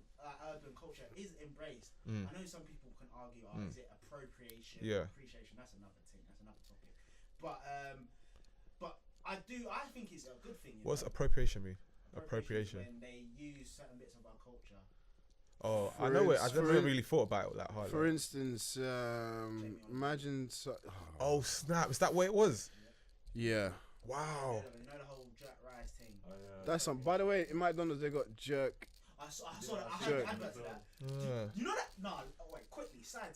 urban culture is embraced. I know some people can argue, is it appropriation? Yeah. Appreciation. That's another thing. That's another topic. But I think it's a good thing. You what's know? appropriation mean? Is Appropriation. when they use certain bits of our culture. Oh, For I know it. I ins- never for in- really thought about it that hard. For like. instance, imagine. Oh snap! Is that what it was? Yeah. Wow. You know the whole jerk rice thing. That's some. By the way, in McDonald's they got jerk. I saw that. I Jerk. heard the advert for that. Yeah. You know that? No, wait, quickly, side.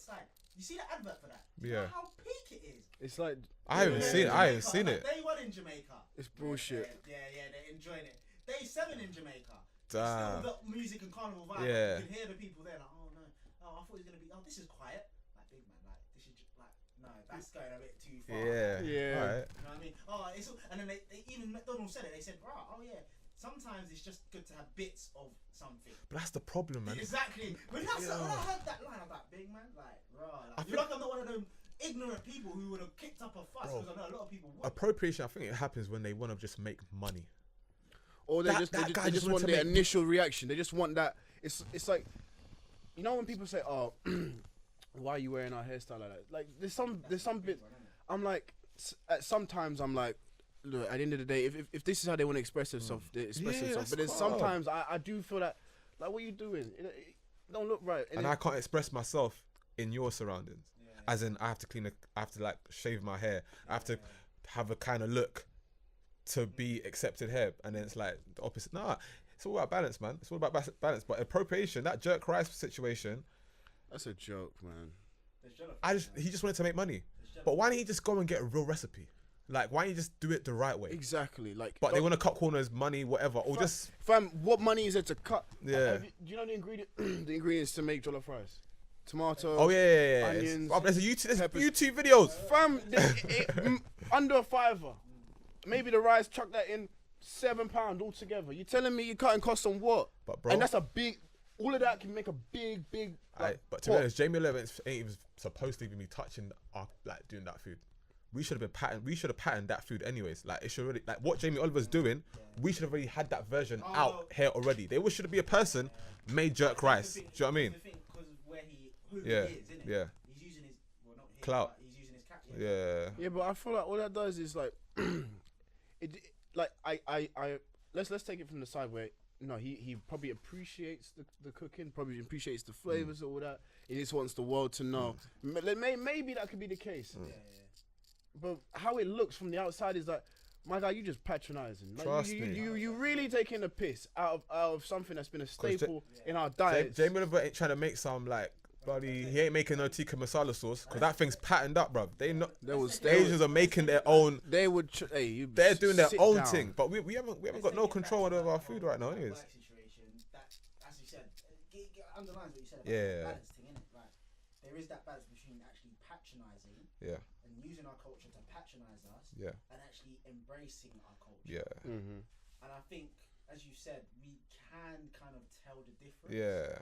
You see the advert for that? You Yeah. know how peak it is? It's like I haven't They're seen in it. I haven't Jamaica, seen like, it. Day one in Jamaica. it's bullshit. Yeah, they're enjoying it. Day 7 in Jamaica. Damn. Still the music and carnival vibe. Yeah. You can hear the people there like, oh no, I thought it was gonna be. Oh, this is quiet. Like big man, like this is like no, that's going a bit too far. Yeah. Yeah. Alright. You know what I mean? Oh, it's and then they even McDonald's said it. They said, right, oh yeah. Sometimes it's just good to have bits of something. But that's the problem, man. Exactly. When I heard that line, I'm like, big man, like, raw. Like, you're like I'm not one of them ignorant people who would have kicked up a fuss because I know a lot of people would. Appropriation. I think it happens when they want to just make money. Or they That- just that they guy just just want wanted the to make- initial reaction. They just want that. It's like, you know when people say, "Oh, why are you wearing our hairstyle like that?" Like there's some bits. I'm like, sometimes I'm like, look. At the end of the day, if this is how they want to express themselves, they express Yeah, themselves. that's But then calm. sometimes I do feel that, like, what are you doing? It don't look right. And I can't express myself in your surroundings. As in, I have to I have to like shave my hair. I have to have a kind of look to be accepted here. And then it's like the opposite. Nah, it's all about balance, man. It's all about balance. But appropriation, that jerk rice situation, That's a joke, man. he just wanted to make money. But why didn't he just go and get a real recipe? Like, why don't you just do it the right way? Exactly. Like, But they want to cut corners, money, whatever, or just fam, what money is it to cut? Yeah. Do you know the the ingredients to make jollof rice? Tomato. oh yeah. Onions, Oh, there's peppers. YouTube videos. Fam, under a $5. Maybe the rice, chuck that in, £7 altogether. You telling me you're cutting costs on what? But bro, And that's a big. All of that can make a big. Like, but to be pot. honest, Jamie Oliver ain't even supposed to even be touching like doing that food. We should have patterned that food anyways. Like it should already, like what Jamie Oliver's doing, we should have already had that version out here already. There should be a person made jerk rice. Do you know what I mean? The thing, because of where who Yeah, he is, isn't it? yeah. He's using his, well, not his, Clout. but he's using his cap. Yeah. Yeah, but I feel like all that does is like, like I let's take it from the side where he probably appreciates the cooking, probably appreciates the flavors or all that. He just wants the world to know. Maybe that could be the case. But how it looks from the outside is like, my guy, you just patronizing. Like, Trust you, me. you really taking a piss out of something that's been a staple in our diet. Jamie Oliver ain't trying to make some like bloody, he ain't making no tikka masala sauce because that thing's patterned up, bruv. They not. They was Asians are making their own. They would. They're doing their sit own down. thing, but we haven't got no control over our food right now, anyways. Work situation, that, as you said, underlines what you said about Yeah. the balance thing, innit? Like, there is that balance between actually patronising Yeah, and using our culture to patronise us, yeah, and actually embracing our culture. yeah, Mm-hmm. And I think, as you said, we can kind of tell the difference. yeah.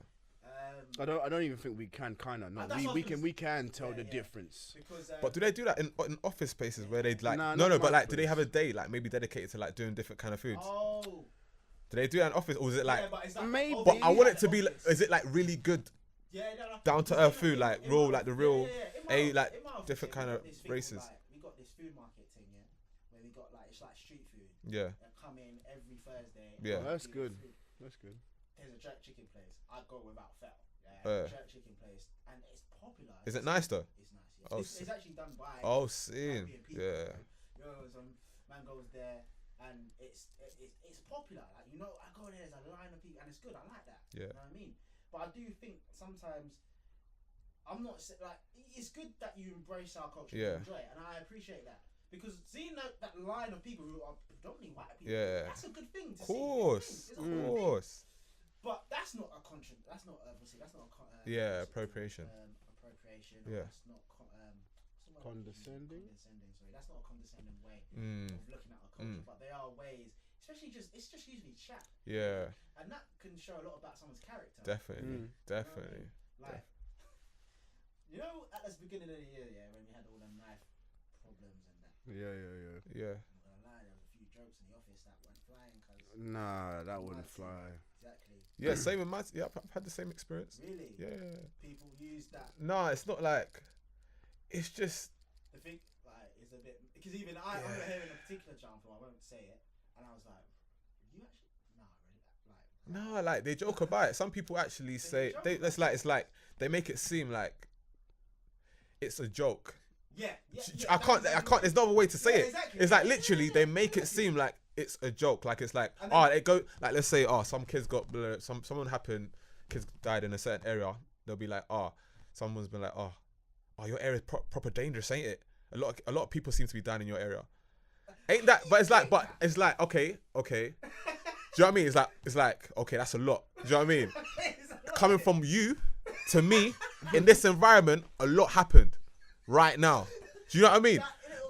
I don't even think we can no. That's what I was We can tell Yeah, the yeah. difference. Because, But do they do that in office spaces where they like? Nah, no, not but my like, do they place. have a day like maybe dedicated to like doing different kind of foods? oh, Do they do that in office, or is it like? yeah, but it's like, maybe. But I want it to the be. Like, office. is it like really good, Yeah, no, like, down to earth food, like it real, might- like the real, It might- like it might different obviously, kind we of got this thing called, races? like, we got this food market thing, yeah, where we got like, it's like street food. Yeah, That come in every Thursday. Yeah. and That's do good. food. That's good. There's a jerk chicken place. I go without fail. Yeah. Jerk chicken place, and it's popular. is it nice though? It's nice. Yes. Oh, It's actually done by. Oh, seeing, Caribbean people. yeah, You know, some man goes there, and it's popular. Like, you know, I go there. There's a line of people, and it's good. I like that. Yeah. You know what I mean? But I do think sometimes I'm not like, it's good that you embrace our culture, Yeah. and enjoy it, and I appreciate that. Because seeing that line of people who are predominantly white people, Yeah. that's a good thing to of see. course, It's a of good thing. course, But that's not a that's not obviously that's not a Yeah, what's it called? appropriation. Appropriation. Yeah. That's not what's the word? Condescending? Condescending. Sorry, that's not a condescending way Mm, of looking at our culture. But there are ways, especially it's just usually chat, yeah, and that can show a lot about someone's character. definitely, definitely. Like, you know, at the beginning of the year, yeah, when we had all the knife problems and that. Yeah. Yeah, I'm gonna lie, there was a few jokes in the office that went flying. Cause Nah, that wouldn't fly. Exactly. yeah. Same with my. Yeah, I've had the same experience. Really. Yeah. People use that. No, it's not like. It's just. The thing, like, is a bit, because even I remember hearing a particular example. I won't say it, and I was like, "You actually, nah, really, No, like they joke about it. Some people actually say joke they. about It's like they make it seem like it's a joke. yeah, I can't. There's no other way to say Yeah, it. exactly. It's like literally they make it seem like it's a joke. Like it's like And then- they go like let's say some kids got someone happened, kids died in a certain area. They'll be like someone's been like your area's proper dangerous, ain't it? A lot of people seem to be dying in your area. Ain't that? But it's like okay. Do you know what I mean? It's like okay, that's a lot. Do you know what I mean? Coming from you to me in this environment, a lot happened right now. Do you know what I mean?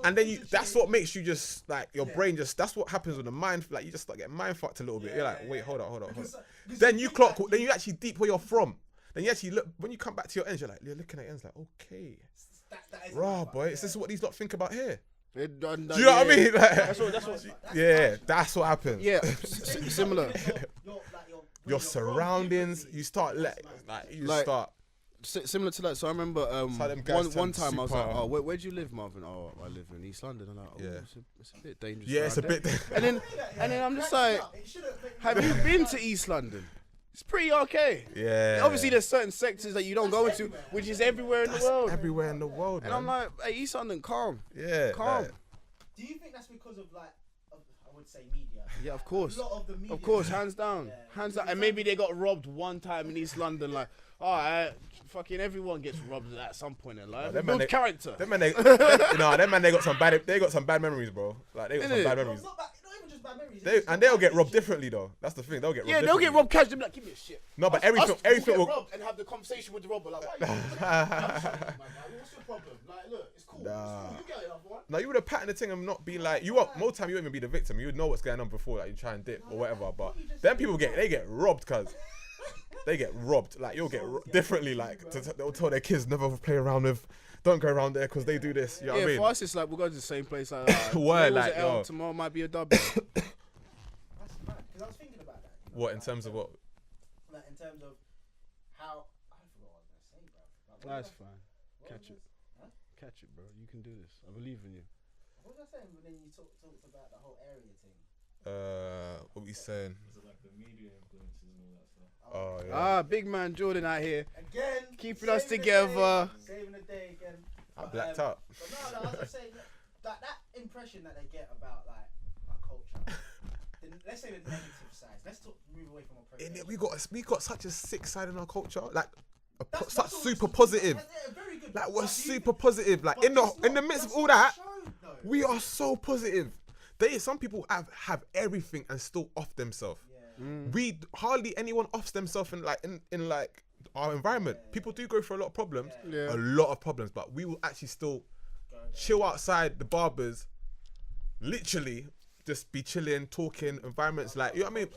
And then that's what makes you just like your brain that's what happens with the mind. Like you just start getting mind fucked a little bit. You're like, wait, hold on. Then you clock. Then you actually deep where you're from. Then you actually look when you come back to your ends. You're looking at ends like, okay, raw boy. Is this what these lot think about here? Do you know what I mean? Like, That's what. that's what happens. Yeah, similar. Your surroundings. You start start. Similar to that. So I remember how them guys one turn time I was like, super- "Oh, where do you live, Marvin?" "Oh, I live in East London." I'm like, "Oh, Yeah. it's a bit dangerous." Yeah, it's a around there." bit. And then I'm just like, "Have you been to East London? It's pretty okay." Yeah. Obviously, there's certain sectors that you don't go into, which is everywhere in the world. Everywhere in the world, And man. I'm like, "Hey, East London, calm." yeah. calm. like, Do you think that's because of I would say media? Yeah, of course. A lot of the media. Of course, hands down. Yeah. Hands down. And maybe they got robbed one time in East London. Like, fucking everyone gets robbed at some point in life. them Build man, character. them man, they got some bad memories, bro. Like they got some Innit? bad Well, memories. not even just bad memories. And they'll get robbed differently though. That's the thing. They'll get robbed. Yeah, they'll get differently. robbed cash. They'll be like, "Give me a shit." No, but Us everything will will. get robbed and have the conversation with the robber. Like, why? What's your problem? Like, look, it's cool. Nah. You get it, other one. No, you would have patterned the thing and not be like you. Most time you wouldn't even be the victim. You would know what's going on before, like you try and dip or whatever. But then people get robbed, cause they get robbed. Like you'll get differently. Like they'll tell their kids never play around with. Don't go around there because they do this. You know what I mean? For us, it's like we'll go to the same place. Like, Word, today was like, an L, yo. tomorrow might be a W. That's mad. Because I was thinking about that. What in terms of what? Like in terms of how I forgot what I was gonna say, bro. Like, what That's was I- fine. what Catch was it. I- Huh? Catch it, bro. You can do this. I believe in you. What was I saying when then you talked about the whole area thing? What we saying? Is it like the media influences and all that stuff? Oh yeah. Big man Jordan out here. Again, Keeping us saving the together. day, saving the day again. I But, blacked out. But no, I was just saying that impression that they get about like our culture. Let's say the negative side. Let's move away from appropriation. We got such a sick side in our culture. Like such super positive. Very good. Like we're But super positive. Like but in the it's in the not- midst of that's all not that, shown, though. we are so positive. Some people have everything and still off themselves. We hardly anyone offs themselves in like our environment. People do go through a lot of problems, a lot of problems, but we will actually still chill outside the barbers, literally just be chilling, talking, environments like, you know what I mean?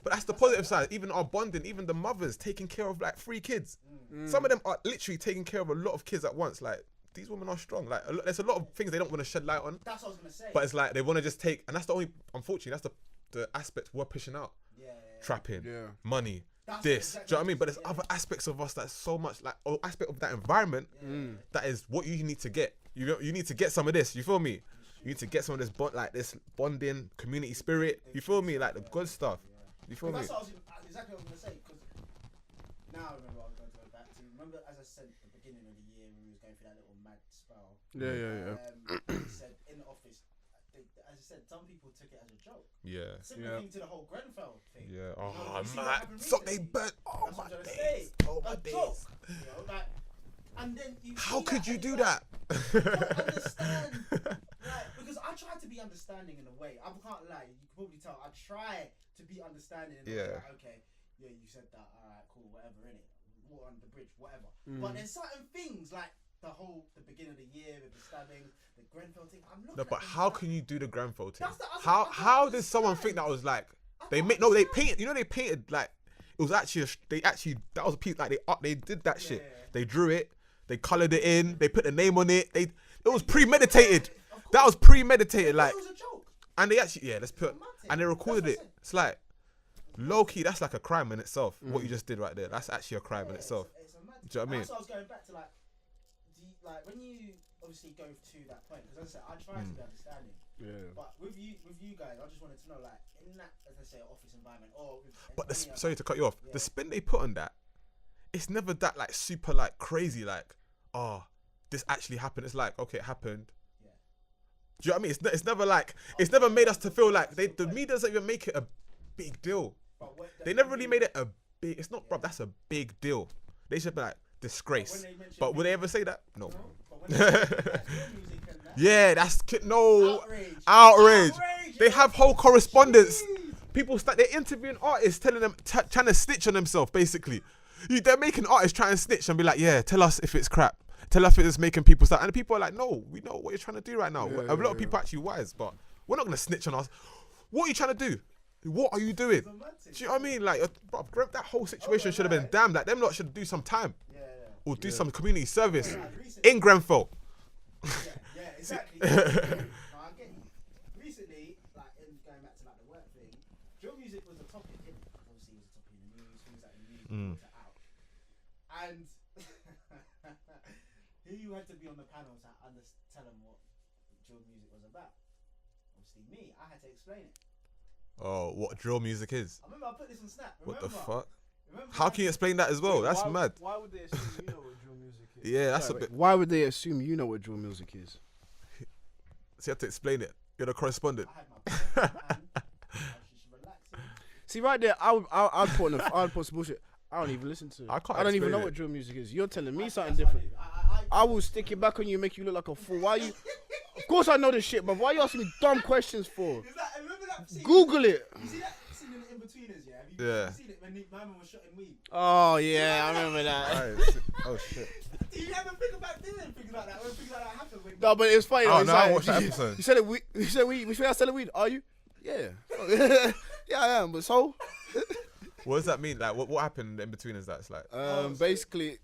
But that's the positive side. Even our bonding, even the mothers taking care of like 3 kids. Some of them are literally taking care of a lot of kids at once. Like, these women are strong. Like, there's a lot of things they don't want to shed light on. That's what I was gonna say. But it's like they want to just take, and that's the only, unfortunately, that's the aspect we're pushing out. Trapping, money, That's this. exactly Do you know what I mean? But what there's it other aspects of us that's so much like, or aspect of that environment that is what you need to get. You need to get some of this. You feel me? You need to get some of this this bonding, community spirit. You feel me? Like the good stuff. You feel me? That's what exactly what I was gonna say. Because now I remember what I was going to go back to. Remember, as I said at the beginning of the year when we was going through that little mad spell. He said in the office, as I said, some people took it as a joke. Yeah. Similar thing to the whole Grenfell thing. Yeah. You know, Oh you see what man, happened so they recently? burnt. Oh That's my what I'm trying to days. say. Oh my A days. joke, you know, like, and then you How see could that you and do it's that? like, I don't understand. Like, because I try to be understanding in a way. I can't lie. You can probably tell. I try to be understanding in a way. Like, okay, yeah, you said that. All right, cool, whatever, innit? Water under the bridge, whatever. But there's certain things like the beginning of the year with the stabbing, the Grenfell thing. I'm looking. No, but at them how like, can you do the Grenfell thing? That's the- I don't How did someone understand. think that was like? I They don't made no. They understand. painted. You know, they painted like it was actually. That was a piece. Like they did that shit. Yeah. They drew it. They colored it in. They put the name on it. It was premeditated. That was premeditated. Like, It was a joke. and they actually let's put and they recorded That's it. what I said. It's like low key. That's like a crime in itself. What you just did right there. That's actually a crime in itself. It's a mad Do you know what I mean? That's what I was going back to, like, like when you obviously go to that point, because as I said, I try to be understanding. Yeah. But with you guys, I just wanted to know, like, in that, as I say, office environment, or with But any sorry other- to cut you off. Yeah. The spin they put on that, it's never that like super like crazy. Like, this actually happened. It's like, okay, it happened. Yeah. Do you know what I mean? It's never like it's never made us to feel like the media doesn't even make it a big deal. But They never really made it a big. It's not, bruv. That's a big deal. They should be like disgrace. When they mention But would they ever say that? No. But when they mention, like, your music and that, Yeah, that's no outrage. outrage. Outrage, They yeah. have whole correspondence. People they're interviewing artists, telling them, trying to snitch on themselves. Basically, they're making artists try and snitch and be like, "Yeah, tell us if it's crap. Tell us if it's making people start." And the people are like, "No, we know what you're trying to do right now." A lot of people are actually wise, but we're not gonna snitch on us. What are you trying to do? What are you doing? Do you know what I mean? Like, bro, that whole situation should have been damned. Like, them lot should do some time or do some community service in Grenfell. Yeah, exactly. No, I get you. Recently, like, going back to like the work thing, drill music was a topic, didn't it? Obviously, it was a topic in the news, things like the news, things are out. And who had to be on the panel to tell them what drill music was about? Obviously, me. I had to explain it. Oh, what drill music is? I remember I put this on Snap. What the Remember? fuck? Remember How can you explain that as well? That's mad. Why would they assume you know what drill music is? Yeah, that's a bit. Why would they assume you know what drill music is? So you have to explain it. You're the correspondent. I had my phone and I was just relaxing. See, right there, I'd put some bullshit. I don't even listen to it. I can't don't even explain know it. what drill music is. You're telling me something That's what I different. do. I will stick it back on you and make you look like a fool. Why you? Of course I know this shit, but why you asking me dumb questions for? Remember that scene? Google it. You see that scene in the In-Betweeners, yeah? Have you Yeah. seen it when my man was shotting weed? Oh yeah, I remember that. Oh shit. Do you ever think about things like that? When things like that happen? When No, but it's funny. Oh, It's no, I like, watched that episode. You said it. You said weed. You think I selling weed? Are you? Yeah. Yeah, I am. But so, What does that mean? Like, what happened in between? Is that it's like? basically,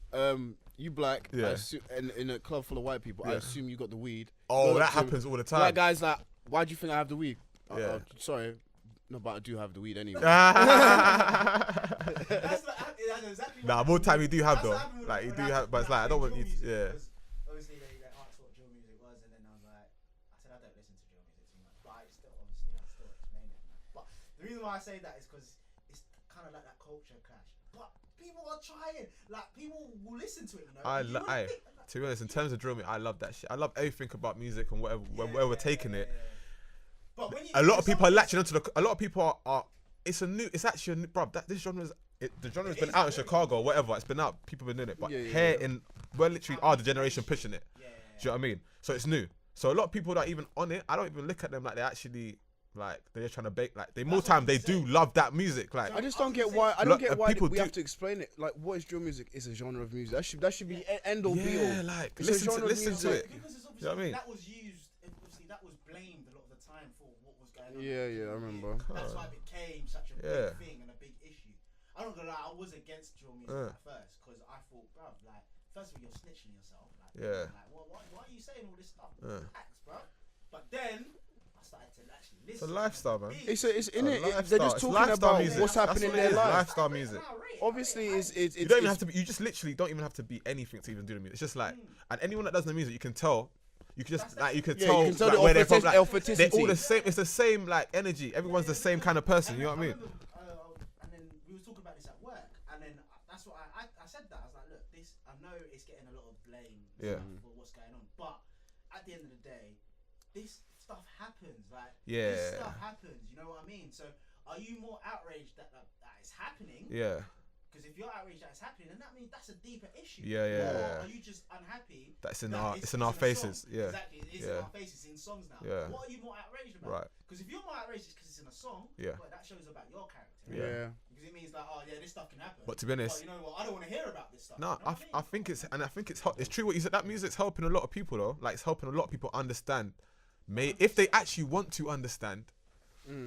you black. Yeah. I in a club full of white people. I Yeah. assume you got the weed. Oh, Go that up to happens all the time. Black guys like, why do you think I have the weed? Yeah. Sorry. No, but I do have the weed anyway. that's exactly what Nah, more time you do have that's though. what happened with- Like you when do I- have, but it's when like I don't want played you. drill Yeah. music, because obviously they asked what drill music was, and then I was like, I said I don't listen to drill music too much, but I still explain it. But the reason why I say that is because it's kind of like that culture clash. But people are trying, like people will listen to it. You know, To be honest, in terms of drill music, I love that shit. I love everything about music and whatever, where we're taking it. But when you, A lot of people are latching onto a lot of people are. It's actually a new, bruv. This genre is the genre's been out in Chicago, whatever. It's been out. People been doing it, but we're literally the generation pushing it. Do you know what I mean? So it's new. So a lot of people that are even on it, I don't even look at them like they actually like they're just trying to bake. Like they do love that music. Like I just don't get why. I don't get why people we have to explain it. Like, what is drill music? It's a genre of music. That should be end all be all. Yeah, like It's a listen genre of to music. it. Because it's You know what I mean? that was used. Obviously, that was blamed a lot of the time for what was going on. Yeah, I remember. That's why it became such a big thing and a big issue. I'm not gonna lie, I was against drill music at first because I thought, bruv, like, first of all, you're snitching yourself. Like, like, why are you saying all this stuff? Relax, bruv. But then I started to actually listen. It's a lifestyle, man. It's in it. Lifestyle. They're just It's talking lifestyle about music. what's happening in That's what their it is, life. Lifestyle music. Obviously, it's You don't even have to be. You just literally don't even have to be anything to even do the music. It's just like, and anyone that does the music, you can tell. You can just like you can tell you can tell like, the where they're from. Like, they're authenticity. all the same. It's the same like energy. Everyone's the same kind of person. You know what I mean? And then we were talking about this at work, and then that's what I said that I was like, look, this I know it's getting a lot of blame for what's going on, but at the end of the day, this stuff happens. Like this stuff happens. You know what I mean? So are you more outraged that it's happening? Yeah. Because if you're outraged that it's happening, then that means that's a deeper issue. Yeah. Or are you just unhappy? That's in that it's in our faces. Song? Yeah. Exactly. It's in our faces in songs now. Yeah. What are you more outraged about? Right. Because if you're more outraged because it's in a song, well, that shows about your character. Yeah. Because it means like, oh yeah, this stuff can happen. But to be honest, you know what? I don't want to hear about this stuff. no, You know I think it's it's true what you said. That music's helping a lot of people though. Like it's helping a lot of people understand. If they actually want to understand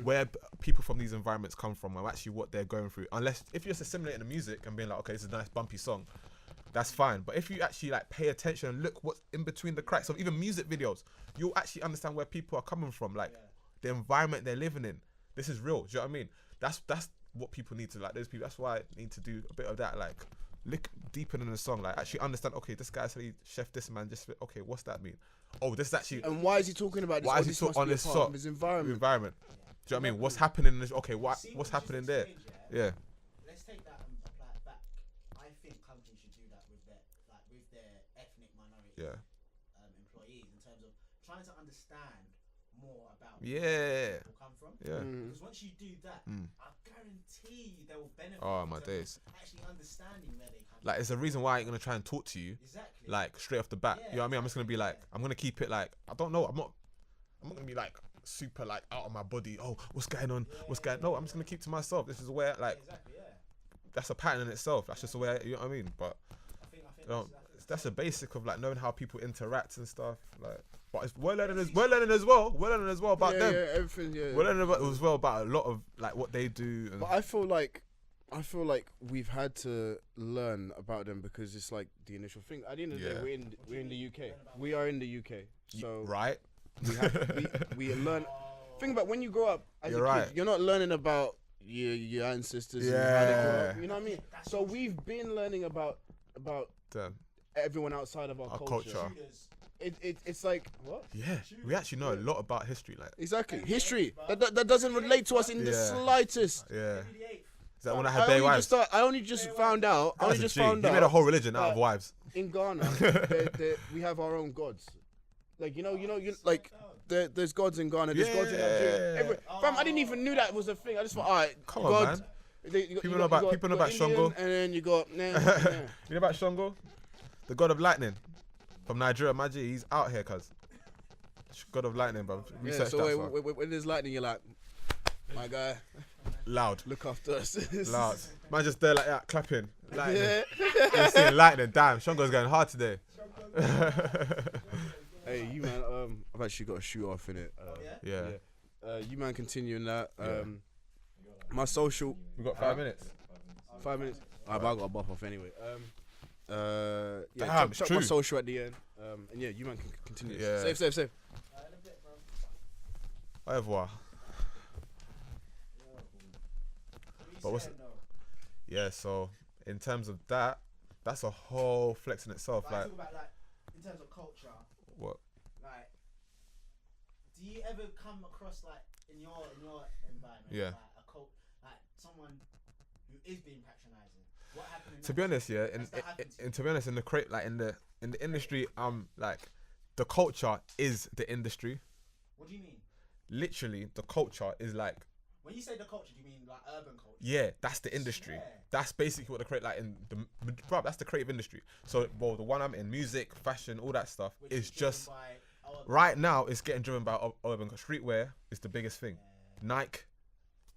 where people from these environments come from, or actually what they're going through. Unless if you're just assimilating the music and being like, okay, this is a nice bumpy song, that's fine. But if you actually like pay attention and look what's in between the cracks of even music videos, you'll actually understand where people are coming from, like the environment they're living in. This is real. Do you know what I mean? That's what people need to like. Those people. That's why I need to do a bit of that. Like look deeper in the song. Like actually understand. Okay, this guy said he chef this man. Just okay, what's that mean? Oh, this is actually. And why is he talking about this? Why is he talking on this song? His environment. Do you know what I mean? What's happening in this? Okay, what's happening there? Yeah. Let's take that and apply it back. I think companies should do that with their ethnic minority employees in terms of trying to understand more about where people come from. Yeah. Because once you do that, I guarantee you they will benefit. Oh my days. Actually understanding where they come from. Like it's a reason why I ain't gonna try and talk to you. Exactly. Like straight off the bat. You know what I mean? I'm just gonna be like, I'm gonna keep it like, I don't know. I'm not gonna be like super like out of my body. Oh, what's going on? What's going? No, I'm just gonna keep to myself. This is where like, that's a pattern in itself. That's just the way you know what I mean. But I think that's a basic of like knowing how people interact and stuff. Like, but we're learning as well. We're learning as well about them. Yeah, everything. Yeah. We're learning as well about a lot of like what they do. And but I feel like we've had to learn about them because it's like the initial thing. At the end of the day, we're in the UK. We are in the UK. So right. we learn. Think about when you grow up as You're a kid, right. you're not learning about your ancestors and how they grew up. You know what I mean? So we've been learning about Damn. everyone outside of our culture. It's like what? Yeah, we actually know a lot about history. Like Exactly, history that doesn't relate to us in the slightest. yeah. Is that when I had Bay wives? I only just found out. He made a whole religion out of wives. In Ghana, we have our own gods. Like you know, like there's gods in Ghana. There's gods in Nigeria. Fam, I didn't even knew that was a thing. I just thought, all right, Come God, on, man. People know about Shango. And then you got You know about Shango, the god of lightning from Nigeria. Magic, he's out here, cuz. God of lightning, bro. Research so that. when there's lightning, you're like, my guy, Loud. look after us. Loud. Man just there like that, clapping. Lightning. You're seeing lightning. Damn, Shango's going hard today. Hey, you man, I've actually got a shoot off in it. Yeah. You man, continuing that. My social. We got 5 minutes. 5 minutes. I've got a buff off anyway. Damn, check my social at the end. And yeah, you man can continue. Yeah. Save. Au revoir. But what's yeah? So in terms of that, that's a whole flex in itself. But like, I talk about like in terms of culture. what? Like, do you ever come across like in your environment, Yeah. like a cult, like someone who is being patronising? What happened? To be honest, yeah, in to be honest, in the industry, like the culture is the industry. What do you mean? Literally, the culture is like When you say the culture, do you mean like urban culture? Yeah, that's the industry. Yeah. That's basically what the create like in the bro. That's the creative industry. So, well, the one I'm in, music, fashion, all that stuff, Which is driven just by urban. right now. It's getting driven by urban streetwear. Is the biggest thing. Yeah. Nike.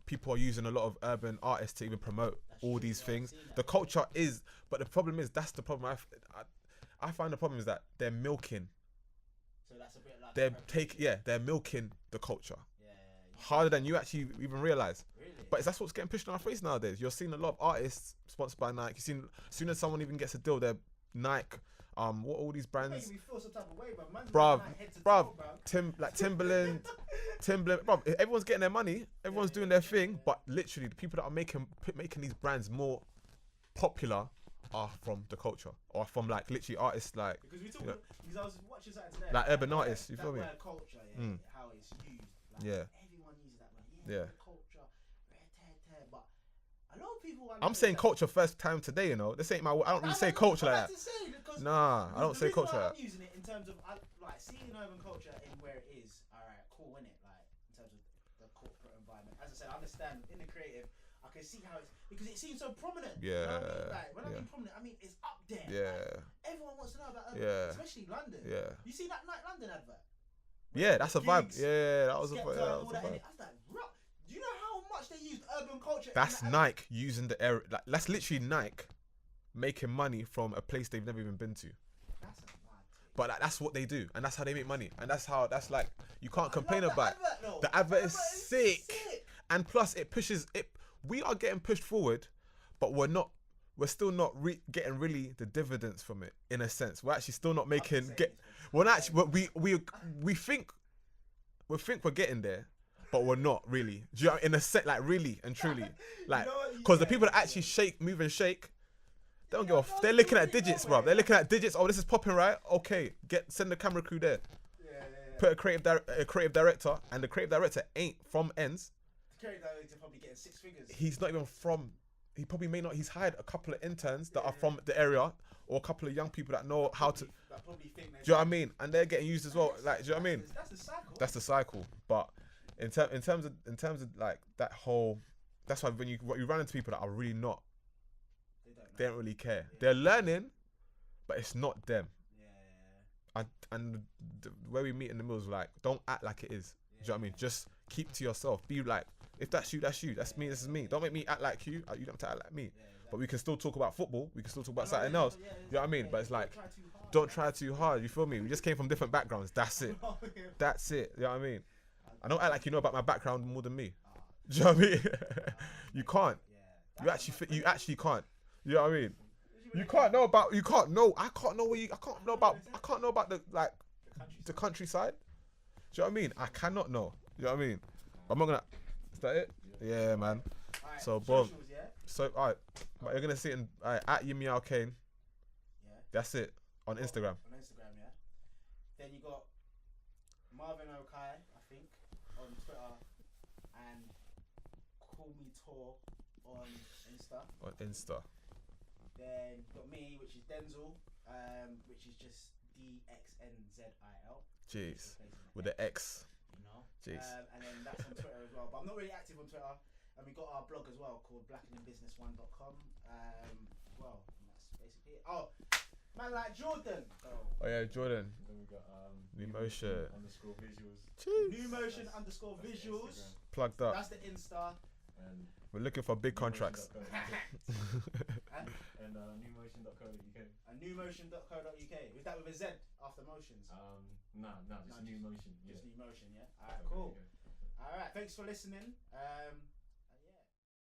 People are using a lot of urban artists to even promote That's all true, these yeah, I've things. seen that. The culture is, but the problem is that's the problem. I find the problem is that they're milking. So that's a bit like. They're milking the culture Yeah. harder than you actually even realize. Really? But that's what's getting pushed in our face nowadays. You're seeing a lot of artists sponsored by Nike. You've seen as soon as someone even gets a deal, they're Nike. What all these brands, making me feel some type of way, bro. Man's bruv, like head to bruv, toe, bruv. Timberland, bruv. Everyone's getting their money. Everyone's doing their thing. But literally, the people that are making these brands more popular are from the culture or from like literally artists like Because we talk, you know, because I was watching something today. like urban that artists. You that feel me? word culture, yeah, Mm. how it's used. Like, Yeah. Everyone uses that word. Yeah. The culture, but a lot of people. I'm saying culture first time today. You know, this ain't my. I don't really say culture like that. Nah, I don't say culture like I'm using it in terms of like seeing urban culture in where it is. All right, cool, innit? Like in terms of the corporate environment. As I said, I understand in the creative. I can see how it's because it seems so prominent. Yeah, You know what I mean? Like when I yeah. mean prominent, I mean it's up there. Yeah. Like, everyone wants to know about urban, Yeah. especially London. Yeah. You see that Night London advert? Yeah, that's a vibe. Gigs, Yeah, that was a Skepta vibe. and all that, innit? I was like, bro, do you know how much they use urban culture? in That's that Nike using the area. Like, that's literally Nike making money from a place they've never even been to. That's a mad thing. But like, that's what they do, and that's how they make money, and that's like you can't I complain love about it. advert, though. The advert is sick. And plus, it pushes it. We are getting pushed forward, but we're not. We're still not getting really the dividends from it. In a sense, we're actually still not making. We're not actually. We think. We think we're getting there, but we're not really. Do you know, in a set, like really and truly, like, know what? because the Yeah, people that yeah. actually move and shake, they don't Yeah, give a. no, They're you looking at really digits, know, bro. man. They're looking at digits. Oh, this is popping, right? Okay, send the camera crew there. Yeah. Put a creative director, and the creative director ain't from ends. Kerry Darlington probably getting 6 figures. He's not even from. He probably may not. He's hired a couple of interns that are from the area, or a couple of young people that know how to. Do That probably think you know what I mean? And they're getting used as well. Like, do you know what I mean? That's the cycle. That's the cycle. But in terms of like that whole, that's why when you run into people that are really not, they don't really care. They're learning, but it's not them. Yeah. And where we meet in the middle is like, don't act like it is. Do you know what I mean? Just keep to yourself. Be like, if that's you, that's you. That's me, this is me. Don't make me act like you. You don't have to act like me. But we can still talk about football. We can still talk about something else. You know what I mean? But it's like, don't try too hard. You feel me? We just came from different backgrounds. That's it. That's it. You know what I mean? I don't act like you know about my background more than me. Do you know what I mean? You can't. You actually can't. You know what I mean? You can't know about. You can't know. I can't know where you. I can't know about the like the countryside. Do you know what I mean? I cannot know. You know what I mean? I'm not gonna. Is that it? Yeah, man. So boom. So alright, but you're gonna see it in at Yimiao Kane. Yeah. That's it on Instagram. On Instagram, yeah. Then you got Marvin Okai, I think, on Twitter, and Call Me Tour on Insta. On Insta. Then you got me, which is Denzel, which is just DXNZIL. Jeez, with the X. You know. Jeez. And then that's on Twitter as well. But I'm not really active on Twitter. And we got our blog as well called blackandinbusiness1.com. Well, and that's basically it. Oh, man, like Jordan. Oh yeah, Jordan. Then we got New motion. underscore visuals. New motion underscore visuals. Plugged up. That's the Insta. And We're looking for big contracts. and newmotion.co.uk. And newmotion.co.uk. Is that with a Z after motions? Nah, just new motion. Just Yeah. new motion, yeah? Alright, cool. Alright, thanks for listening.